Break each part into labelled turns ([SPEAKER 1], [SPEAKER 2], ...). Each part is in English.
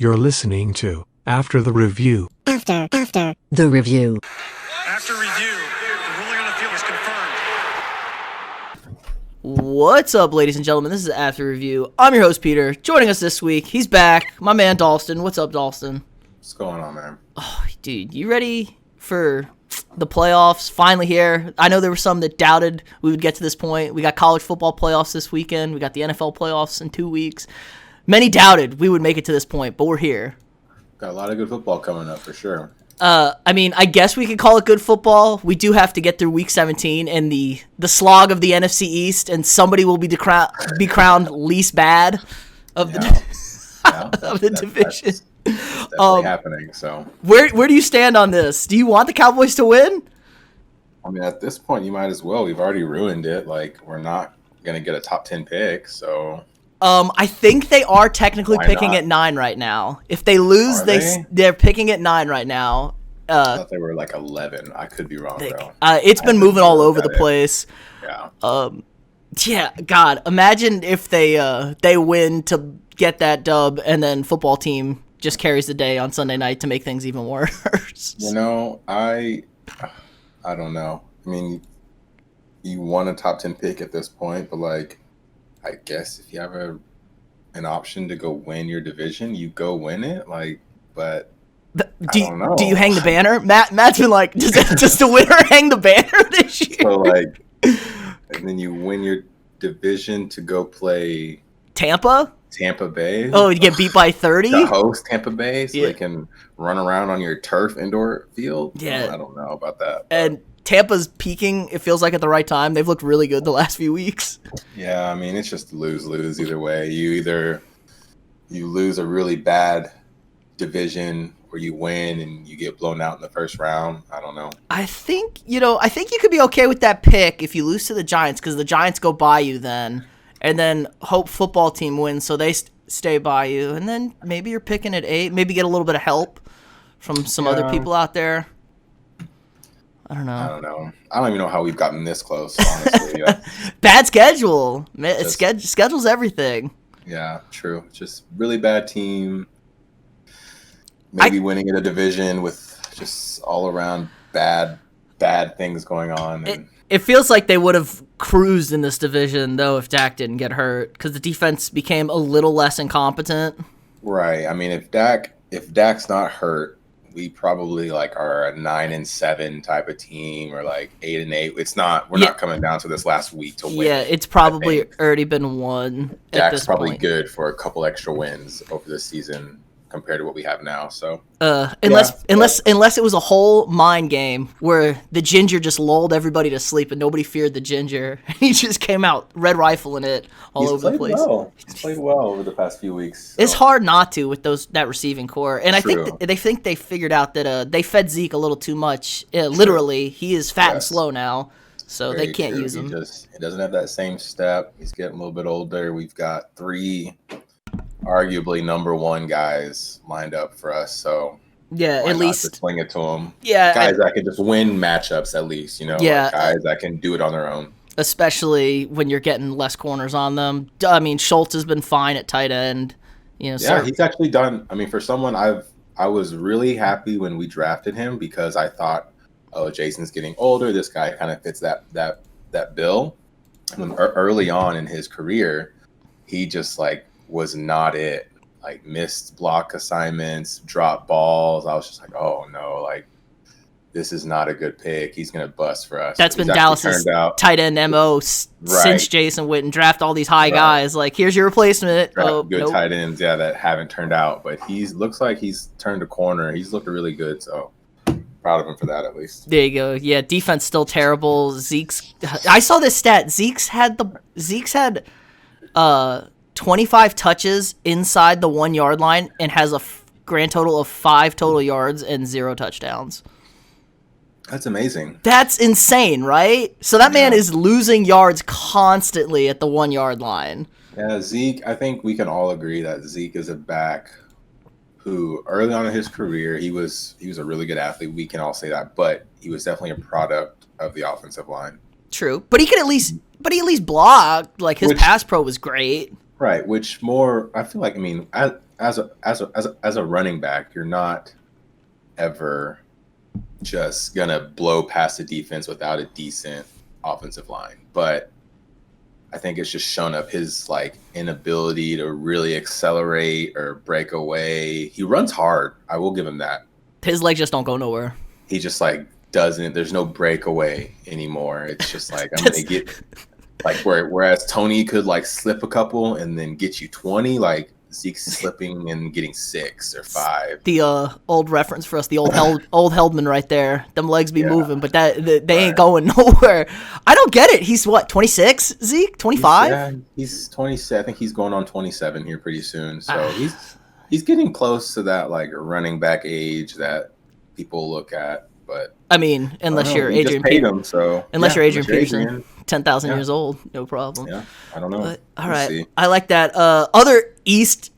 [SPEAKER 1] You're listening to After the Review.
[SPEAKER 2] After the review.
[SPEAKER 3] After review, the ruling on the field is confirmed.
[SPEAKER 4] What's up, ladies and gentlemen? This is After Review. I'm your host, Peter. Joining us this week, he's back. My man, Dhalston. What's up, Dhalston?
[SPEAKER 5] What's going on, man?
[SPEAKER 4] Oh, dude, you ready for the playoffs? Finally here. I know there were some that doubted we would get to this point. We got college football playoffs this weekend. We got the NFL playoffs in 2 weeks. Many doubted we would make it to this point, but we're here.
[SPEAKER 5] Got a lot of good football coming up for sure.
[SPEAKER 4] I guess we could call it good football. We do have to get through Week 17 and the slog of the NFC East, and somebody will be crowned least bad of the division.
[SPEAKER 5] That's definitely happening. So
[SPEAKER 4] where do you stand on this? Do you want the Cowboys to win?
[SPEAKER 5] I mean, at this point, you might as well. We've already ruined it. Like, we're not gonna get a top 10 pick, so.
[SPEAKER 4] I think they are technically picking
[SPEAKER 5] not?
[SPEAKER 4] at 9 right now. If they lose, they're picking at 9 right now.
[SPEAKER 5] I thought they were like 11. I could be wrong, though.
[SPEAKER 4] It's been moving all over the place.
[SPEAKER 5] Yeah.
[SPEAKER 4] Yeah, God, imagine if they win to get that dub, and then football team just carries the day on Sunday night to make things even worse.
[SPEAKER 5] You know, I don't know. I mean, you want a top 10 pick at this point, but like, I guess if you have an option to go win your division, you go win it. Like, but I don't know.
[SPEAKER 4] Do you hang the banner? Matt's been like, does the winner hang the banner this year?
[SPEAKER 5] So like, and then you win your division to go play
[SPEAKER 4] Tampa
[SPEAKER 5] Bay.
[SPEAKER 4] Oh, you get beat by 30?
[SPEAKER 5] To host Tampa Bay so
[SPEAKER 4] Yeah.
[SPEAKER 5] they can run around on your turf indoor field.
[SPEAKER 4] Yeah.
[SPEAKER 5] I don't know about that.
[SPEAKER 4] And Tampa's peaking, it feels like, at the right time. They've looked really good the last few weeks.
[SPEAKER 5] Yeah, I mean, it's just lose either way. You lose a really bad division or you win and you get blown out in the first round. I don't know.
[SPEAKER 4] I think you could be okay with that pick if you lose to the Giants, because the Giants go by you then, and then hope football team wins so they stay by you, and then maybe you're picking at 8, maybe get a little bit of help from some other people out there. I don't know.
[SPEAKER 5] I don't even know how we've gotten this close, honestly.
[SPEAKER 4] Bad schedule. Schedule's everything.
[SPEAKER 5] Yeah, true. Just really bad team. Maybe winning in a division with just all around bad things going on.
[SPEAKER 4] It feels like they would have cruised in this division, though, if Dak didn't get hurt, because the defense became a little less incompetent.
[SPEAKER 5] Right. I mean, if Dak's not hurt, we probably like are a 9-7 type of team, or like 8-8. It's not. We're not coming down to this last week to win.
[SPEAKER 4] Yeah, it's probably already been won.
[SPEAKER 5] Dak's probably good for a couple extra wins over the season compared to what we have now. So
[SPEAKER 4] unless it was a whole mind game where the ginger just lulled everybody to sleep and nobody feared the ginger, he just came out red rifling it all over the place.
[SPEAKER 5] He's played well over the past few weeks.
[SPEAKER 4] So. It's hard not to with that receiving core, and
[SPEAKER 5] True.
[SPEAKER 4] I think they figured out that they fed Zeke a little too much. Literally, he is fat and slow now, so they can't use him.
[SPEAKER 5] He doesn't have that same step. He's getting a little bit older. We've got 3 arguably number 1 guys lined up for us, so
[SPEAKER 4] yeah, at least
[SPEAKER 5] just swing it to them.
[SPEAKER 4] Yeah,
[SPEAKER 5] guys that can just win matchups at least,
[SPEAKER 4] Yeah,
[SPEAKER 5] like guys that can do it on their own.
[SPEAKER 4] Especially when you're getting less corners on them. I mean, Schultz has been fine at tight end.
[SPEAKER 5] He's actually done. I mean, for someone I was really happy when we drafted him, because I thought, oh, Jason's getting older. This guy kind of fits that bill. And early on in his career, he just like was not it. Like missed block assignments, dropped balls. I was just like, oh no, like this is not a good pick. He's gonna bust for us.
[SPEAKER 4] That's been Dallas's tight end MO since Jason Witten. Draft all these high guys. Like, here's your replacement.
[SPEAKER 5] Good tight ends, that haven't turned out, but looks like he's turned a corner. He's looked really good, so proud of him for that at least.
[SPEAKER 4] There you go. Yeah, defense still terrible. I saw this stat. Zeke's had 25 touches inside the 1 yard line and has a grand total of 5 total yards and 0 touchdowns.
[SPEAKER 5] That's amazing.
[SPEAKER 4] That's insane, right? So that man is losing yards constantly at the 1 yard line.
[SPEAKER 5] Yeah, Zeke, I think we can all agree that Zeke is a back who early on in his career, he was a really good athlete. We can all say that, but he was definitely a product of the offensive line.
[SPEAKER 4] True. But he at least blocked. Like, his pass pro was great.
[SPEAKER 5] Right, which more, I feel like, I mean, as a running back, you're not ever just gonna blow past the defense without a decent offensive line. But I think it's just shown up his like inability to really accelerate or break away. He runs hard. I will give him that.
[SPEAKER 4] His legs just don't go nowhere.
[SPEAKER 5] He just like doesn't. There's no breakaway anymore. It's just like I'm gonna get like whereas Tony could like slip a couple and then get you 20. Like Zeke's slipping and getting 6 or 5.
[SPEAKER 4] The old reference for us, the old Heldman right there. Them legs be moving, but they ain't going nowhere. I don't get it. He's what, 26? Zeke, 25?
[SPEAKER 5] Yeah, he's 27. I think he's going on 27 here pretty soon. So he's getting close to that like running back age that people look at. But
[SPEAKER 4] I mean, unless you're Adrian
[SPEAKER 5] Peterson,
[SPEAKER 4] unless you're Adrian Peterson, 10,000 years old, no problem.
[SPEAKER 5] Yeah, I don't know.
[SPEAKER 4] But, all right, I like that. Other East,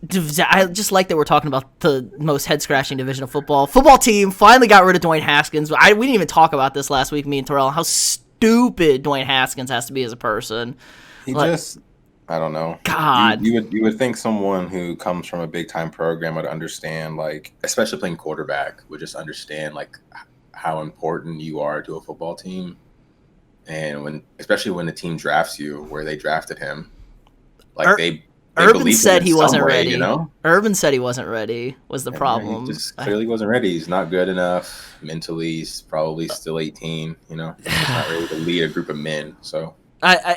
[SPEAKER 4] I just like that we're talking about the most head-scratching division of football. Football team finally got rid of Dwayne Haskins. We didn't even talk about this last week, me and Terrell, how stupid Dwayne Haskins has to be as a person.
[SPEAKER 5] I don't know.
[SPEAKER 4] God,
[SPEAKER 5] you would think someone who comes from a big-time program would understand, like, especially playing quarterback, would just understand like how important you are to a football team. And especially when the team drafts you, where they drafted him, like they
[SPEAKER 4] Urban said he wasn't
[SPEAKER 5] ready.
[SPEAKER 4] You know, Urban said he wasn't ready. Was the problem?
[SPEAKER 5] He just clearly wasn't ready. He's not good enough mentally. He's probably still 18. You know, he's not ready to lead a group of men. So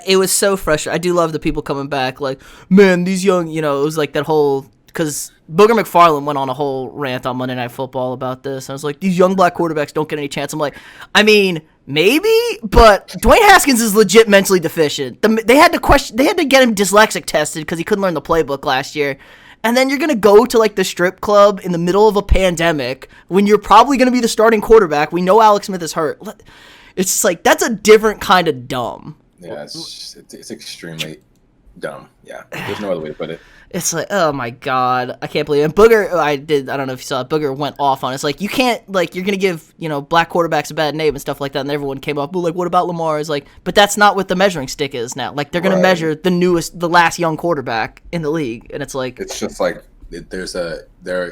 [SPEAKER 4] it was so frustrating. I do love the people coming back, like, man, these young. You know, it was like that whole. Because Booger McFarland went on a whole rant on Monday Night Football about this. I was like, these young black quarterbacks don't get any chance. I'm like, I mean, maybe, but Dwayne Haskins is legit mentally deficient. They had to get him dyslexic tested because he couldn't learn the playbook last year. And then you're going to go to like the strip club in the middle of a pandemic when you're probably going to be the starting quarterback. We know Alex Smith is hurt. It's just like, that's a different kind of dumb.
[SPEAKER 5] Yeah, it's extremely dumb. Yeah, there's no other way to put it.
[SPEAKER 4] It's like, oh my God, I can't believe it. And Booger, I don't know if you saw it, Booger went off on it. It's like, you can't, like, you're going to give, black quarterbacks a bad name and stuff like that. And everyone came up, well, like, what about Lamar? It's like, but that's not what the measuring stick is now. Like, they're going to measure the last young quarterback in the league. And it's like,
[SPEAKER 5] it's just like,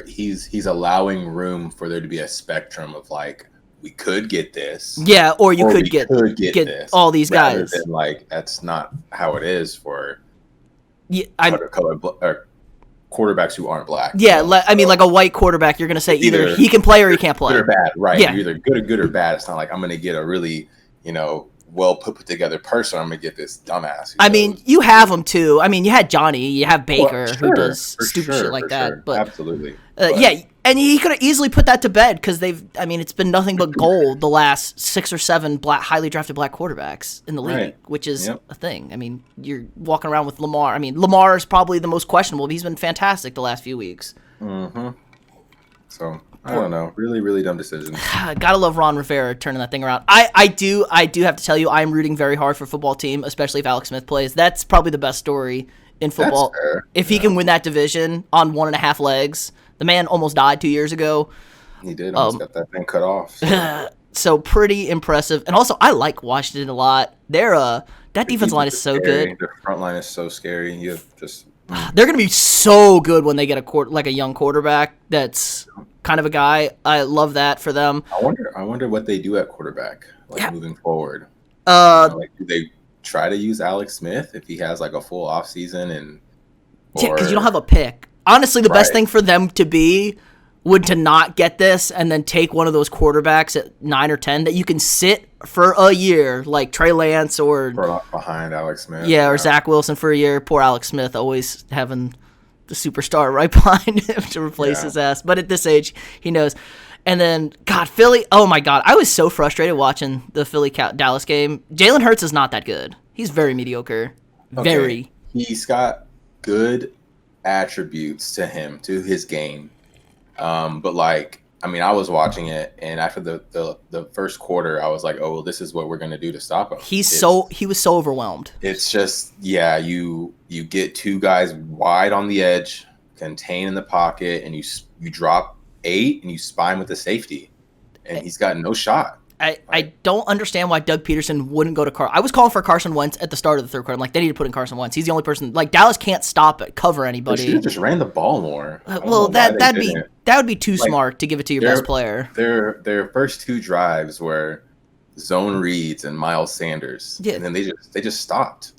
[SPEAKER 5] he's allowing room for there to be a spectrum of like, we could get this.
[SPEAKER 4] Yeah, or you could get
[SPEAKER 5] this,
[SPEAKER 4] all these guys.
[SPEAKER 5] Than like, that's not how it is for quarterbacks who aren't black.
[SPEAKER 4] Yeah, I mean, like a white quarterback, you're going to say either he can play or he can't play.
[SPEAKER 5] Good or bad, right.
[SPEAKER 4] Yeah.
[SPEAKER 5] You're either good or bad. It's not like I'm going to get a really, well put together person. I'm going to get this dumbass.
[SPEAKER 4] I mean, you have them too. I mean, you had Johnny, you have Baker, who does stupid shit like that.
[SPEAKER 5] Sure.
[SPEAKER 4] But
[SPEAKER 5] absolutely.
[SPEAKER 4] Yeah, and he could have easily put that to bed because it's been nothing but gold the last 6 or 7 highly drafted black quarterbacks in the league, which is a thing. I mean, you're walking around with Lamar. I mean, Lamar is probably the most questionable, but he's been fantastic the last few weeks.
[SPEAKER 5] Mm-hmm. So, I don't know. Really, really dumb decision.
[SPEAKER 4] Gotta love Ron Rivera turning that thing around. I do have to tell you, I'm rooting very hard for football team, especially if Alex Smith plays. That's probably the best story in football.
[SPEAKER 5] That's fair.
[SPEAKER 4] If he can win that division on 1.5 legs. The man almost died 2 years ago.
[SPEAKER 5] He did. Almost got that thing cut off.
[SPEAKER 4] So pretty impressive. And also, I like Washington a lot. That defense line is so good.
[SPEAKER 5] Their front line is so scary.
[SPEAKER 4] They're going to be so good when they get a young quarterback that's kind of a guy. I love that for them.
[SPEAKER 5] I wonder what they do at quarterback moving forward. Do they try to use Alex Smith if he has like a full offseason?
[SPEAKER 4] Yeah, because you don't have a pick. Honestly, the best thing for them to be would to not get this and then take one of those quarterbacks at 9 or 10 that you can sit for a year, like Trey Lance or
[SPEAKER 5] behind Alex Smith.
[SPEAKER 4] Yeah, or Zach Wilson for a year. Poor Alex Smith always having the superstar right behind him to replace his ass. But at this age, he knows. And then, God, Philly. Oh, my God. I was so frustrated watching the Philly-Dallas game. Jalen Hurts is not that good. He's very mediocre.
[SPEAKER 5] Okay.
[SPEAKER 4] Very.
[SPEAKER 5] He's got good attributes to his game. But I was watching it, and after the first quarter, I was like, oh, well, this is what we're going to do to stop him.
[SPEAKER 4] He was so overwhelmed.
[SPEAKER 5] It's just, you get 2 guys wide on the edge, contain in the pocket, and you drop 8 and you spy him with the safety, and he's got no shot.
[SPEAKER 4] I don't understand why Doug Peterson wouldn't go to I was calling for Carson Wentz at the start of the third quarter. I'm like, they need to put in Carson Wentz. He's the only person. Like, Dallas can't cover
[SPEAKER 5] They
[SPEAKER 4] anybody.
[SPEAKER 5] should have just ran the ball more.
[SPEAKER 4] Well, that would be too smart to give it to your best player.
[SPEAKER 5] Their first 2 drives were zone reads and Miles Sanders, and then they just stopped.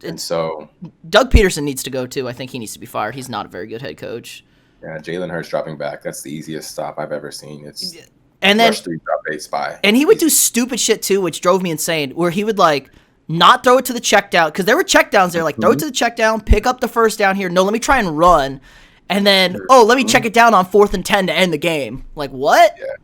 [SPEAKER 5] And so
[SPEAKER 4] Doug Peterson needs to go too. I think he needs to be fired. He's not a very good head coach.
[SPEAKER 5] Yeah, Jalen Hurts dropping back. That's the easiest stop I've ever seen. It's
[SPEAKER 4] and then
[SPEAKER 5] rush 3, drop 8 spy.
[SPEAKER 4] And he would do stupid shit too, which drove me insane. Where he would like not throw it to the check down because there were check downs there. Like throw it to the check down, pick up the first down here. No, let me try and run, and then let me check it down on 4th and 10 to end the game. Like what?
[SPEAKER 5] Yeah,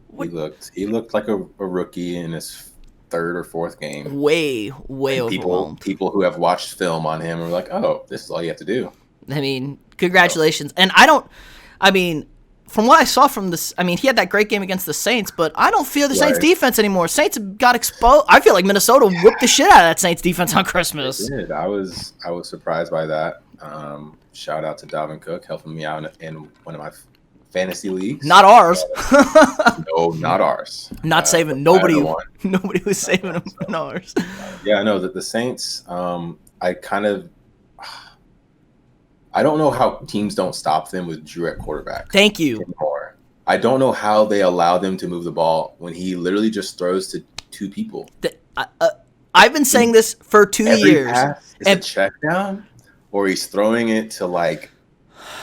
[SPEAKER 5] he looked like a rookie in his 3rd or 4th game.
[SPEAKER 4] Way overwhelmed.
[SPEAKER 5] People who have watched film on him are like, oh, this is all you have to do.
[SPEAKER 4] I mean, congratulations. And from what I saw from this, he had that great game against the Saints, but I don't fear the Saints defense anymore. Saints got exposed. I feel like Minnesota whooped the shit out of that Saints defense on Christmas.
[SPEAKER 5] They did. I was surprised by that. Shout out to Dalvin Cook helping me out in one of my fantasy leagues.
[SPEAKER 4] Not ours.
[SPEAKER 5] No, not ours.
[SPEAKER 4] Not saving nobody. Nobody was saving them in ours.
[SPEAKER 5] Yeah, I know that the Saints. I don't know how teams don't stop them with Drew at quarterback.
[SPEAKER 4] Thank you.
[SPEAKER 5] Anymore. I don't know how they allow them to move the ball when he literally just throws to 2 people.
[SPEAKER 4] I've been saying this for 2 years.
[SPEAKER 5] It's a check down, or he's throwing it to like.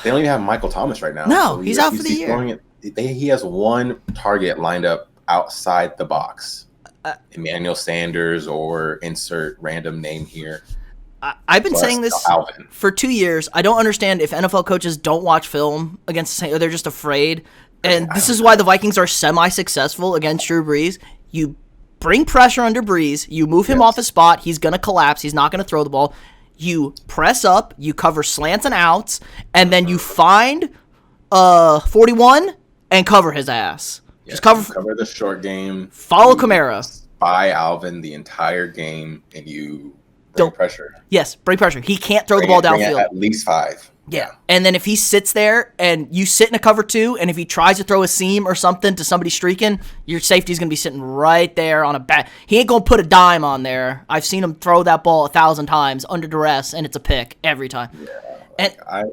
[SPEAKER 5] They don't even have Michael Thomas right now.
[SPEAKER 4] No, he's out for the year.
[SPEAKER 5] He has 1 target lined up outside the box. Emmanuel Sanders or insert random name here.
[SPEAKER 4] I've been saying this for 2 years. I don't understand if NFL coaches don't watch film against the Saints, or they're just afraid. And this is why the Vikings are semi-successful against Drew Brees. You bring pressure under Brees. You move him off his spot. He's going to collapse. He's not going to throw the ball. You press up. You cover slants and outs. And then you find 41 and cover his ass.
[SPEAKER 5] Yeah,
[SPEAKER 4] just cover
[SPEAKER 5] the short game.
[SPEAKER 4] Follow Kamara.
[SPEAKER 5] Spy Alvin the entire game, and you... Bring pressure.
[SPEAKER 4] Yes, bring pressure. He can't throw the ball downfield.
[SPEAKER 5] At least 5.
[SPEAKER 4] Yeah. And then if he sits there and you sit in a cover 2, and if he tries to throw a seam or something to somebody streaking, your safety's going to be sitting right there on a bat. He ain't going to put a dime on there. I've seen him throw that ball 1,000 times under duress, and it's a pick every time.
[SPEAKER 5] Yeah.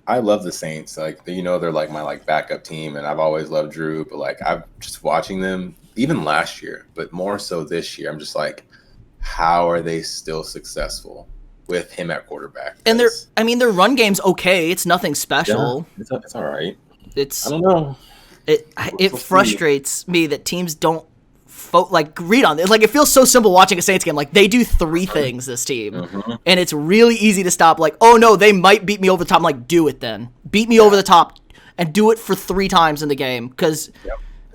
[SPEAKER 5] I love the Saints. Like, they're like my backup team, and I've always loved Drew, but I'm just watching them even last year, but more so this year. I'm just like, how are they still successful with him at quarterback?
[SPEAKER 4] And their run game's okay. It's nothing special.
[SPEAKER 5] Yeah, it's all right.
[SPEAKER 4] I don't know. It frustrates me that teams don't read on it. Like, it feels so simple watching a Saints game. Like, they do 3 things, this team, and it's really easy to stop. Like, oh no, they might beat me over the top. I'm like, do it then. Beat me over the top, and do it for 3 times in the game. Because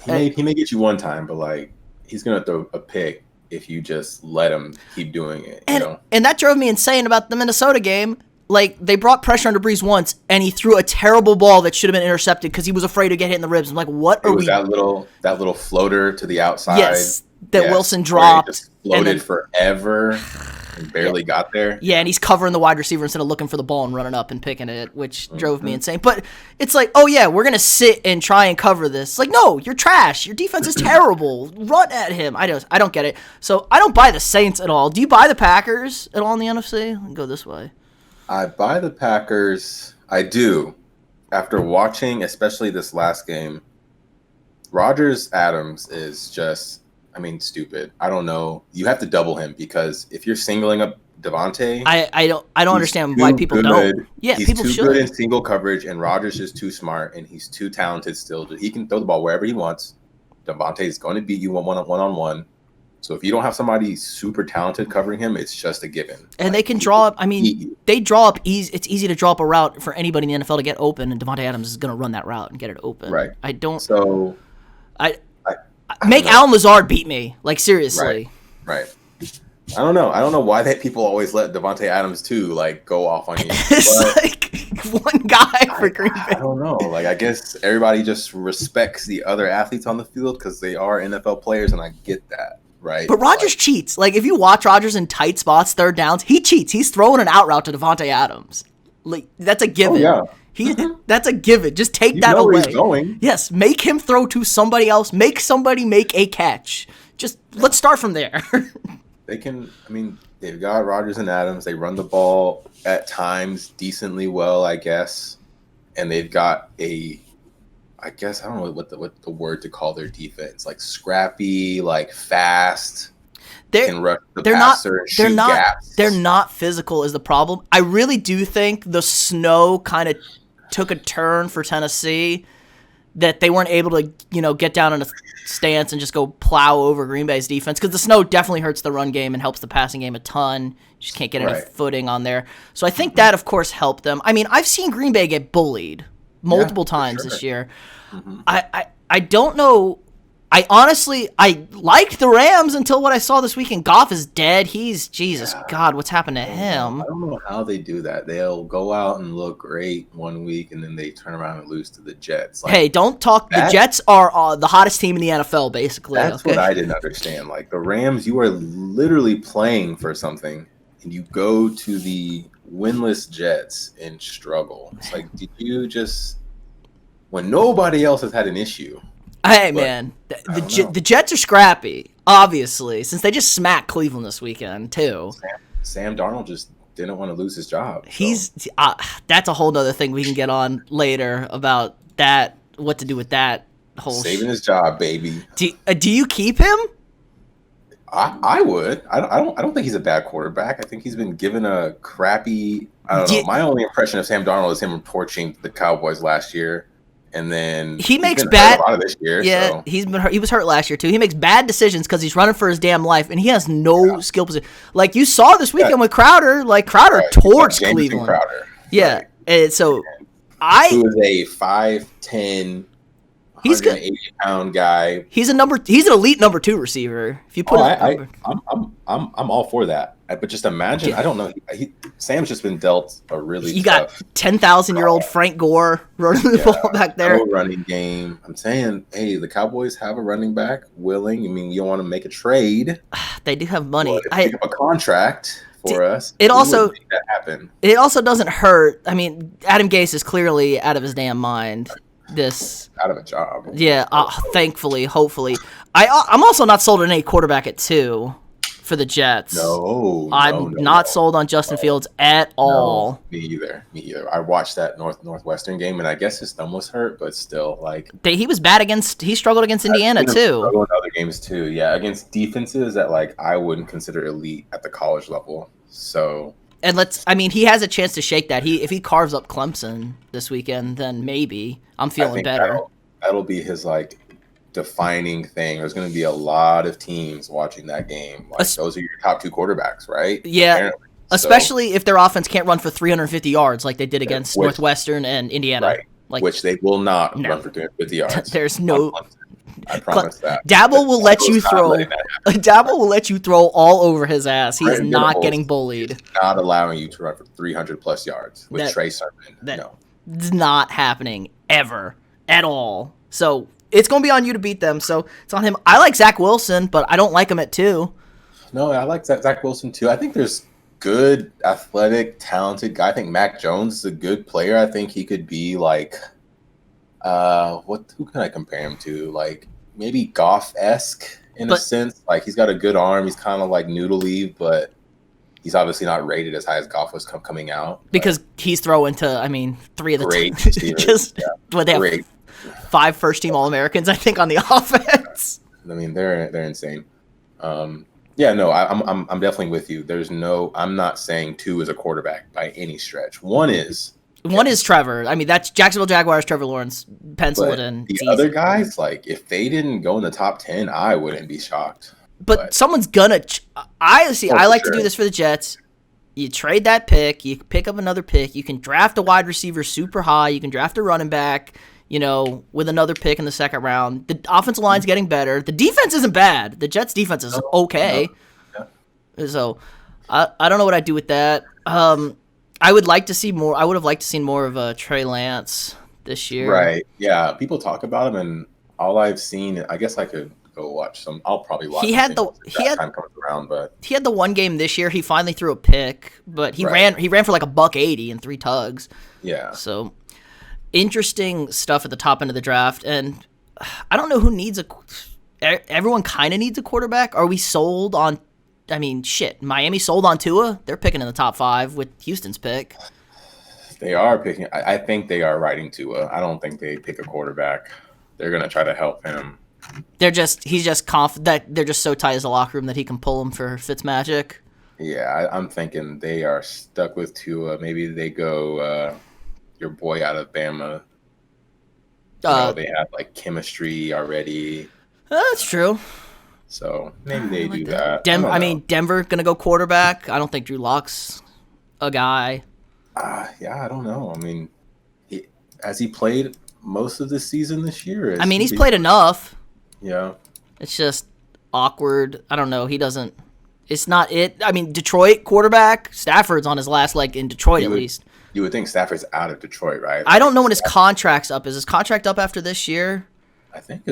[SPEAKER 5] he may get you 1 time, but he's gonna throw a pick if you just let him keep doing it.
[SPEAKER 4] And that drove me insane about the Minnesota game. Like, they brought pressure under Brees once, and he threw a terrible ball that should have been intercepted because he was afraid to get hit in the ribs. I'm like, what are we?
[SPEAKER 5] That little floater to the outside.
[SPEAKER 4] Yes, Wilson dropped.
[SPEAKER 5] Just floated forever and barely got there.
[SPEAKER 4] Yeah, and he's covering the wide receiver instead of looking for the ball and running up and picking it, which drove me insane. But it's like, oh yeah, we're gonna sit and try and cover this. Like, no, you're trash. Your defense is terrible. Run at him. I don't get it. So I don't buy the Saints at all. Do you buy the Packers at all in the NFC? I'll go this way.
[SPEAKER 5] I buy the Packers. I do. After watching, especially this last game, Rodgers-Adams is just, stupid. I don't know. You have to double him because if you're singling up Devontae,
[SPEAKER 4] I don't understand why people don't. Yeah,
[SPEAKER 5] he's
[SPEAKER 4] people
[SPEAKER 5] too
[SPEAKER 4] should.
[SPEAKER 5] good in single coverage, and Rodgers is too smart, and he's too talented still. He can throw the ball wherever he wants. Devontae is going to beat you one-on-one. So if you don't have somebody super talented covering him, it's just a given.
[SPEAKER 4] And they can draw up. They draw up easy. It's easy to draw up a route for anybody in the NFL to get open, and Devontae Adams is going to run that route and get it open.
[SPEAKER 5] Right.
[SPEAKER 4] I don't.
[SPEAKER 5] So
[SPEAKER 4] I make Alan Lazard beat me. Like, seriously.
[SPEAKER 5] Right. I don't know why people always let Devontae Adams too go off on you.
[SPEAKER 4] It's one guy for Green Bay.
[SPEAKER 5] I don't know. I guess everybody just respects the other athletes on the field because they are NFL players, and I get that. Right.
[SPEAKER 4] But Rodgers cheats. If you watch Rodgers in tight spots, third downs, he cheats. He's throwing an out route to Devontae Adams. That's a given.
[SPEAKER 5] Oh, yeah.
[SPEAKER 4] That's a given. Just take that away.
[SPEAKER 5] Where he's going.
[SPEAKER 4] Yes, make him throw to somebody else. Make somebody make a catch. Just let's start from there.
[SPEAKER 5] They can. I mean, they've got Rodgers and Adams. They run the ball at times decently well, I guess, and they've got I guess I don't know what the word to call their defense, like scrappy, like fast. Can rush the passer and shoot gaps.
[SPEAKER 4] They're not physical is the problem. I really do think the snow kind of took a turn for Tennessee, that they weren't able to, get down in a stance and just go plow over Green Bay's defense, because the snow definitely hurts the run game and helps the passing game a ton. You just can't get any footing on there. So I think that, of course, helped them. I mean, I've seen Green Bay get bullied multiple times this year. Mm-hmm. I don't know. I liked the Rams until what I saw this weekend. Goff is dead. Jesus God, what's happened to him?
[SPEAKER 5] I don't know how they do that. They'll go out and look great one week, and then they turn around and lose to the Jets. Like,
[SPEAKER 4] hey, don't talk. The Jets are the hottest team in the NFL, basically.
[SPEAKER 5] That's what I didn't understand. Like, the Rams, you are literally playing for something, and you go to the winless Jets and struggle. It's like, did you just, when nobody else has had an issue?
[SPEAKER 4] Hey, man, the Jets are scrappy, obviously, since they just smacked Cleveland this weekend, too.
[SPEAKER 5] Sam Darnold just didn't want to lose his job.
[SPEAKER 4] So. That's a whole other thing we can get on later about that, what to do with that whole
[SPEAKER 5] saving his job, baby.
[SPEAKER 4] Do you keep him?
[SPEAKER 5] I would. I don't think he's a bad quarterback. I think he's been given a crappy. I don't know. My only impression of Sam Darnold is him torching the Cowboys last year. And then
[SPEAKER 4] he makes bad.
[SPEAKER 5] A lot of this year,
[SPEAKER 4] yeah,
[SPEAKER 5] so.
[SPEAKER 4] He was hurt last year too. He makes bad decisions because he's running for his damn life, and he has no skill position. Like you saw this weekend with Crowder. Like Crowder torched Cleveland.
[SPEAKER 5] Crowder.
[SPEAKER 4] Yeah,
[SPEAKER 5] right.
[SPEAKER 4] And so
[SPEAKER 5] who is a 5'10", 180-pound guy.
[SPEAKER 4] He's an elite number 2 receiver. If you put,
[SPEAKER 5] I'm all for that. But just imagine, I don't know. Sam's just been dealt a really.
[SPEAKER 4] You got 10,000-year-old Frank Gore running the ball back there.
[SPEAKER 5] No running game. I'm saying, hey, the Cowboys have a running back willing. I mean, you don't want to make a trade.
[SPEAKER 4] They do have money.
[SPEAKER 5] Pick up a contract for us.
[SPEAKER 4] It also
[SPEAKER 5] make that happen.
[SPEAKER 4] It also doesn't hurt. I mean, Adam Gase is clearly out of his damn mind.
[SPEAKER 5] Out of a job.
[SPEAKER 4] Yeah, thankfully, hopefully. I'm also not sold on any quarterback at 2 for the Jets. I'm not sold on Justin Fields at all.
[SPEAKER 5] No, me either. I watched that Northwestern game, and I guess his thumb was hurt, but still, like
[SPEAKER 4] he was bad he struggled against Indiana too.
[SPEAKER 5] Struggled in other games too. Yeah, against defenses that like I wouldn't consider elite at the college level. So.
[SPEAKER 4] And he has a chance to shake that. If he carves up Clemson this weekend, then maybe I'm feeling better.
[SPEAKER 5] That'll be his like defining thing. There's going to be a lot of teams watching that game. Like those are your top 2 quarterbacks, right?
[SPEAKER 4] Yeah. Apparently. Especially if their offense can't run for 350 yards like they did against Northwestern and Indiana.
[SPEAKER 5] Right.
[SPEAKER 4] Like,
[SPEAKER 5] which they will not run for 350 yards.
[SPEAKER 4] There's no.
[SPEAKER 5] I promise that.
[SPEAKER 4] Dabble will let you throw. Dabble will let you throw all over his ass. He's not getting bullied.
[SPEAKER 5] He's not allowing you to run for 300+ yards with Trey Sermon. No,
[SPEAKER 4] it's not happening ever at all. So it's going to be on you to beat them. So it's on him. I like Zach Wilson, but I don't like him at 2.
[SPEAKER 5] No, I like Zach Wilson too. I think there's good, athletic, talented guy. I think Mac Jones is a good player. I think he could be like. Who can I compare him to? Like maybe Goff-esque in a sense. Like he's got a good arm. He's kind of like noodly, but he's obviously not rated as high as Goff was coming out.
[SPEAKER 4] Because he's throwing to, 3 of the
[SPEAKER 5] great
[SPEAKER 4] just what they have 5 first-team All-Americans, I think, on the offense.
[SPEAKER 5] I mean, they're insane. Yeah, no, I'm definitely with you. I'm not saying 2 is a quarterback by any stretch. One is
[SPEAKER 4] Trevor. I mean, that's Jacksonville Jaguars, Trevor Lawrence. Pencil it in.
[SPEAKER 5] The other guys, like, if they didn't go in the top 10, I wouldn't be shocked.
[SPEAKER 4] But someone's gonna. I like to do this for the Jets. You trade that pick. You pick up another pick. You can draft a wide receiver super high. You can draft a running back, with another pick in the second round. The offensive line's getting better. The defense isn't bad. The Jets' defense is okay.
[SPEAKER 5] No. Yeah.
[SPEAKER 4] So I don't know what I'd do with that. I would like to see more. I would have liked to see more of Trey Lance this year.
[SPEAKER 5] Right. Yeah. People talk about him, and all I've seen, I guess I could go watch some. I'll probably watch. Time comes around, but
[SPEAKER 4] he had the one game this year. He finally threw a pick, but he ran for like $180 and 3 tugs.
[SPEAKER 5] Yeah.
[SPEAKER 4] So interesting stuff at the top end of the draft, and I don't know who needs everyone kind of needs a quarterback. Are we sold on? I mean, shit. Miami sold on Tua. They're picking in the top 5 with Houston's pick.
[SPEAKER 5] They are picking. I think they are riding Tua. I don't think they pick a quarterback. They're gonna try to help him.
[SPEAKER 4] He's just confident that they're just so tight as a locker room that he can pull him for Fitzmagic.
[SPEAKER 5] Yeah, I'm thinking they are stuck with Tua. Maybe they go your boy out of Bama. They have like chemistry already.
[SPEAKER 4] That's true.
[SPEAKER 5] So maybe they do that.
[SPEAKER 4] Denver gonna go quarterback. I don't think Drew Lock's a guy.
[SPEAKER 5] Yeah, I don't know. I mean, has he played most of the season this year?
[SPEAKER 4] I mean, he's played enough.
[SPEAKER 5] Yeah.
[SPEAKER 4] It's just awkward. I don't know. He doesn't. It's not it. I mean, Detroit quarterback. Stafford's on his last leg in Detroit at least.
[SPEAKER 5] You would think Stafford's out of Detroit, right?
[SPEAKER 4] I don't know when his contract's up. Is his contract up after this year?
[SPEAKER 5] I think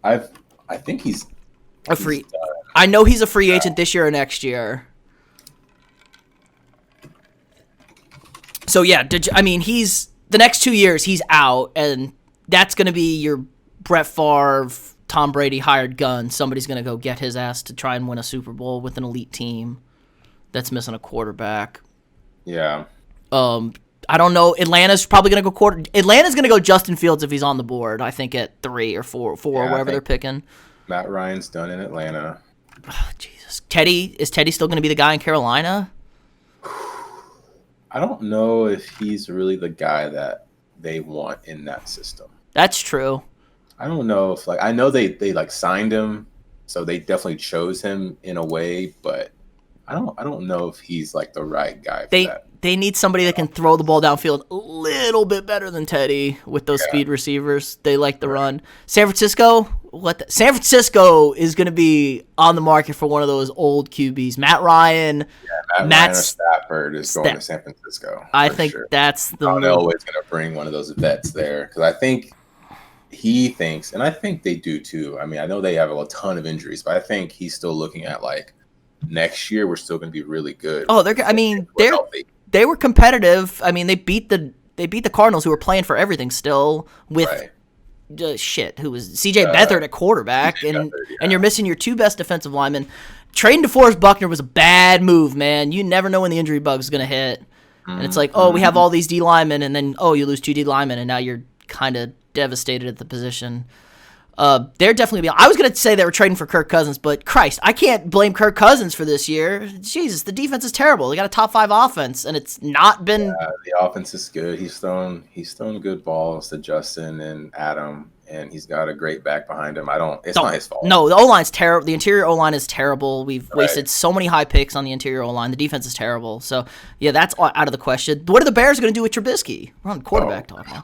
[SPEAKER 5] I think he's
[SPEAKER 4] a free. I know he's a free agent this year or next year. So yeah, he's the next 2 years he's out, and that's gonna be your Brett Favre, Tom Brady hired gun. Somebody's gonna go get his ass to try and win a Super Bowl with an elite team that's missing a quarterback.
[SPEAKER 5] Yeah.
[SPEAKER 4] I don't know. Atlanta's probably gonna go Atlanta's gonna go Justin Fields if he's on the board. I think at 3 or 4, wherever they're picking.
[SPEAKER 5] Matt Ryan's done in Atlanta.
[SPEAKER 4] Oh, Jesus, is Teddy still gonna be the guy in Carolina?
[SPEAKER 5] I don't know if he's really the guy that they want in that system.
[SPEAKER 4] That's true.
[SPEAKER 5] I don't know if I know they signed him, so they definitely chose him in a way, but I don't know if he's like the right guy for that.
[SPEAKER 4] They need somebody that can throw the ball downfield a little bit better than Teddy with those speed receivers. They like the run. San Francisco, San Francisco is going to be on the market for one of those old QBs. Matt Ryan.
[SPEAKER 5] Yeah, Matt Ryan or Stafford is going to San Francisco.
[SPEAKER 4] I think that's the
[SPEAKER 5] move. Elway's going to bring one of those vets there because I think he thinks, and I think they do too. I mean, I know they have a ton of injuries, but I think he's still looking at like next year we're still going to be really good.
[SPEAKER 4] Oh, they were competitive. I mean, they beat the Cardinals, who were playing for everything still with who was CJ Beathard at quarterback, and you're missing your 2 best defensive linemen. Trading DeForest Buckner was a bad move, man. You never know when the injury bug is going to hit. And it's like, we have all these D linemen, and then, you lose 2 D linemen, and now you're kind of devastated at the position. They're definitely I was going to say they were trading for Kirk Cousins, but Christ, I can't blame Kirk Cousins for this year. Jesus, the defense is terrible. They got a top 5 offense, and it's not been.
[SPEAKER 5] Yeah, the offense is good. He's thrown good balls to Justin and Adam, and he's got a great back behind him. It's not his fault.
[SPEAKER 4] No, the O-line's terrible. The interior O-line is terrible. We've wasted so many high picks on the interior O-line. The defense is terrible. So, yeah, that's out of the question. What are the Bears going to do with Trubisky? We're on quarterback talk now.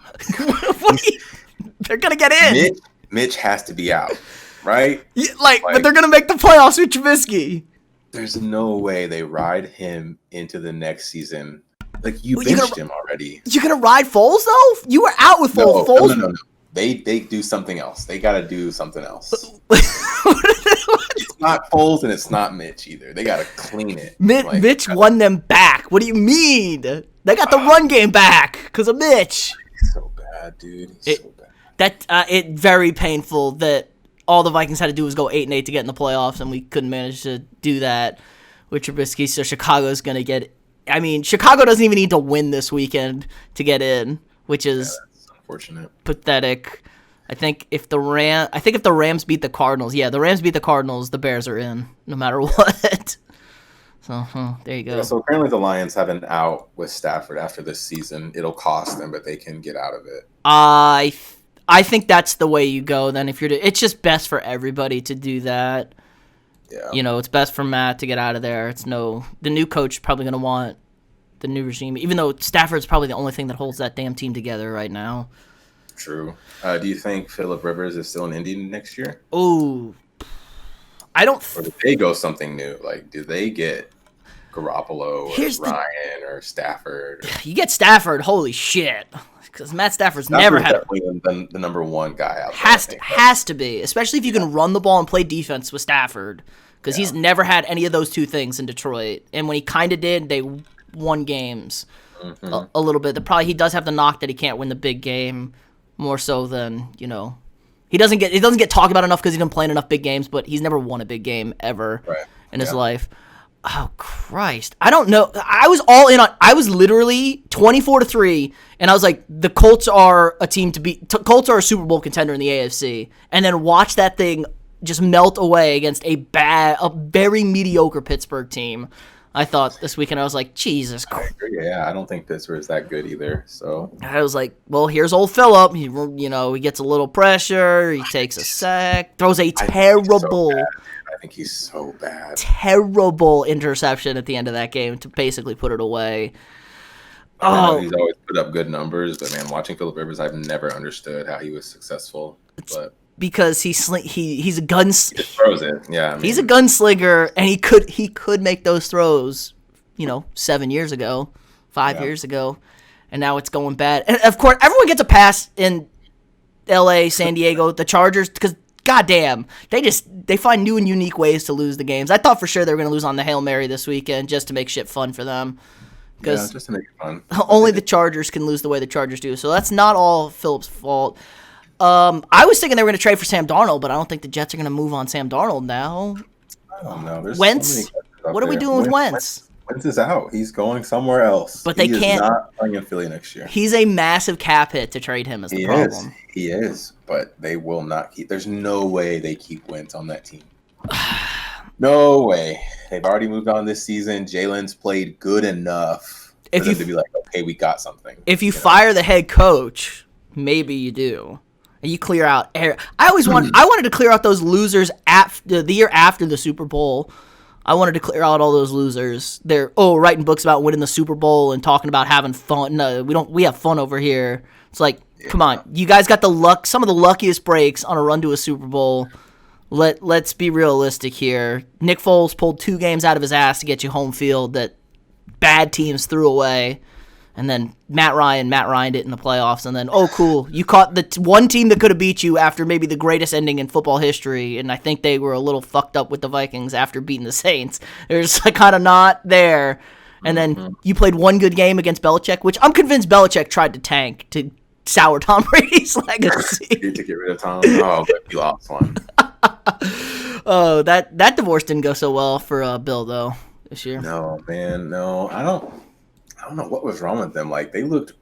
[SPEAKER 4] They're going to get in.
[SPEAKER 5] Mitch has to be out, right?
[SPEAKER 4] Yeah, but they're going to make the playoffs with Trubisky.
[SPEAKER 5] There's no way they ride him into the next season. Like, you benched him already.
[SPEAKER 4] You're going to ride Foles, though? You were out with Foles.
[SPEAKER 5] No. They do something else. They got to do something else. It's not Foles and it's not Mitch either. They got to clean it.
[SPEAKER 4] Mitch won them back. What do you mean? They got the run game back because of Mitch.
[SPEAKER 5] He's so bad, dude. He's so bad.
[SPEAKER 4] It's very painful that all the Vikings had to do was go 8-8 to get in the playoffs, and we couldn't manage to do that with Trubisky. So Chicago's going to get. I mean, Chicago doesn't even need to win this weekend to get in, which is
[SPEAKER 5] unfortunate,
[SPEAKER 4] pathetic. I think if the Rams beat the Cardinals, the Bears are in no matter what. So there you go.
[SPEAKER 5] Yeah, so apparently the Lions have an out with Stafford after this season. It'll cost them, but they can get out of it.
[SPEAKER 4] I think that's the way you go. Then it's just best for everybody to do that. Yeah. It's best for Matt to get out of there. The new coach is probably going to want the new regime, even though Stafford's probably the only thing that holds that damn team together right now.
[SPEAKER 5] True. Do you think Phillip Rivers is still in Indy next year?
[SPEAKER 4] Oh, I don't.
[SPEAKER 5] Or did they go something new? Like, do they get Garoppolo or Ryan or Stafford?
[SPEAKER 4] You get Stafford, holy shit. Because Matt Stafford's never had
[SPEAKER 5] the number 1 guy out
[SPEAKER 4] there. Has to be, especially if you can run the ball and play defense with Stafford. Because he's never had any of those 2 things in Detroit. And when he kind of did, they won games a little bit. He does have the knock that he can't win the big game more so than, He doesn't get talked about enough because he didn't play in enough big games, but he's never won a big game ever in his life. Oh Christ! I don't know. I was all in on. I was literally 24-3, and I was like, the Colts are a team to beat. Colts are a Super Bowl contender in the AFC, and then watch that thing just melt away against a very mediocre Pittsburgh team. I thought this weekend, I was like, Jesus Christ.
[SPEAKER 5] Yeah, I don't think Pittsburgh is that good either. So
[SPEAKER 4] I was like, well, here's old Phillip. He gets a little pressure. He takes a sack, throws a terrible,
[SPEAKER 5] I think he's so bad.
[SPEAKER 4] Terrible interception at the end of that game to basically put it away.
[SPEAKER 5] He's always put up good numbers, but man, watching Phillip Rivers, I've never understood how he was successful. But
[SPEAKER 4] because he's a gun.
[SPEAKER 5] He just throws it. Yeah, I mean,
[SPEAKER 4] he's a gunslinger, and he could make those throws, 7 years ago, 5 years ago, and now it's going bad. And of course, everyone gets a pass in L.A., San Diego, the Chargers, because goddamn, they find new and unique ways to lose the games. I thought for sure they were going to lose on the Hail Mary this weekend just to make shit fun for them. Because
[SPEAKER 5] just to make it fun.
[SPEAKER 4] Only the Chargers can lose the way the Chargers do, so that's not all Phillip's fault. I was thinking they were going to trade for Sam Darnold, but I don't think the Jets are going to move on Sam Darnold now.
[SPEAKER 5] I don't know. There's
[SPEAKER 4] Wentz?
[SPEAKER 5] So many questions up
[SPEAKER 4] What are we
[SPEAKER 5] there.
[SPEAKER 4] doing with Wentz?
[SPEAKER 5] Wentz is out. He's going somewhere else.
[SPEAKER 4] But they can't.
[SPEAKER 5] He's not playing in Philly next year.
[SPEAKER 4] He's a massive cap hit to trade him. Is the problem?
[SPEAKER 5] He is. But they will not keep. There's no way they keep Wentz on that team. No way. They've already moved on this season. Jalen's played good enough for them to be like, okay, we got something.
[SPEAKER 4] If you fire the head coach, maybe you do. And you clear out. I wanted to clear out those losers after the year after the Super Bowl. I wanted to clear out all those losers. They're writing books about winning the Super Bowl and talking about having fun. No, we don't. We have fun over here. It's like, come on, you guys got some of the luckiest breaks on a run to a Super Bowl. Let's be realistic here. Nick Foles pulled 2 games out of his ass to get you home field that bad teams threw away. And then Matt Ryan it in the playoffs. And then, cool, you caught the one team that could have beat you after maybe the greatest ending in football history. And I think they were a little fucked up with the Vikings after beating the Saints. They're just kind of not there. And then you played one good game against Belichick, which I'm convinced Belichick tried to tank to sour Tom Brady's legacy.
[SPEAKER 5] To get rid of Tom. Oh, but he lost one.
[SPEAKER 4] That divorce didn't go so well for Bill, though, this year.
[SPEAKER 5] No, man, no. I don't know what was wrong with them. Like, they looked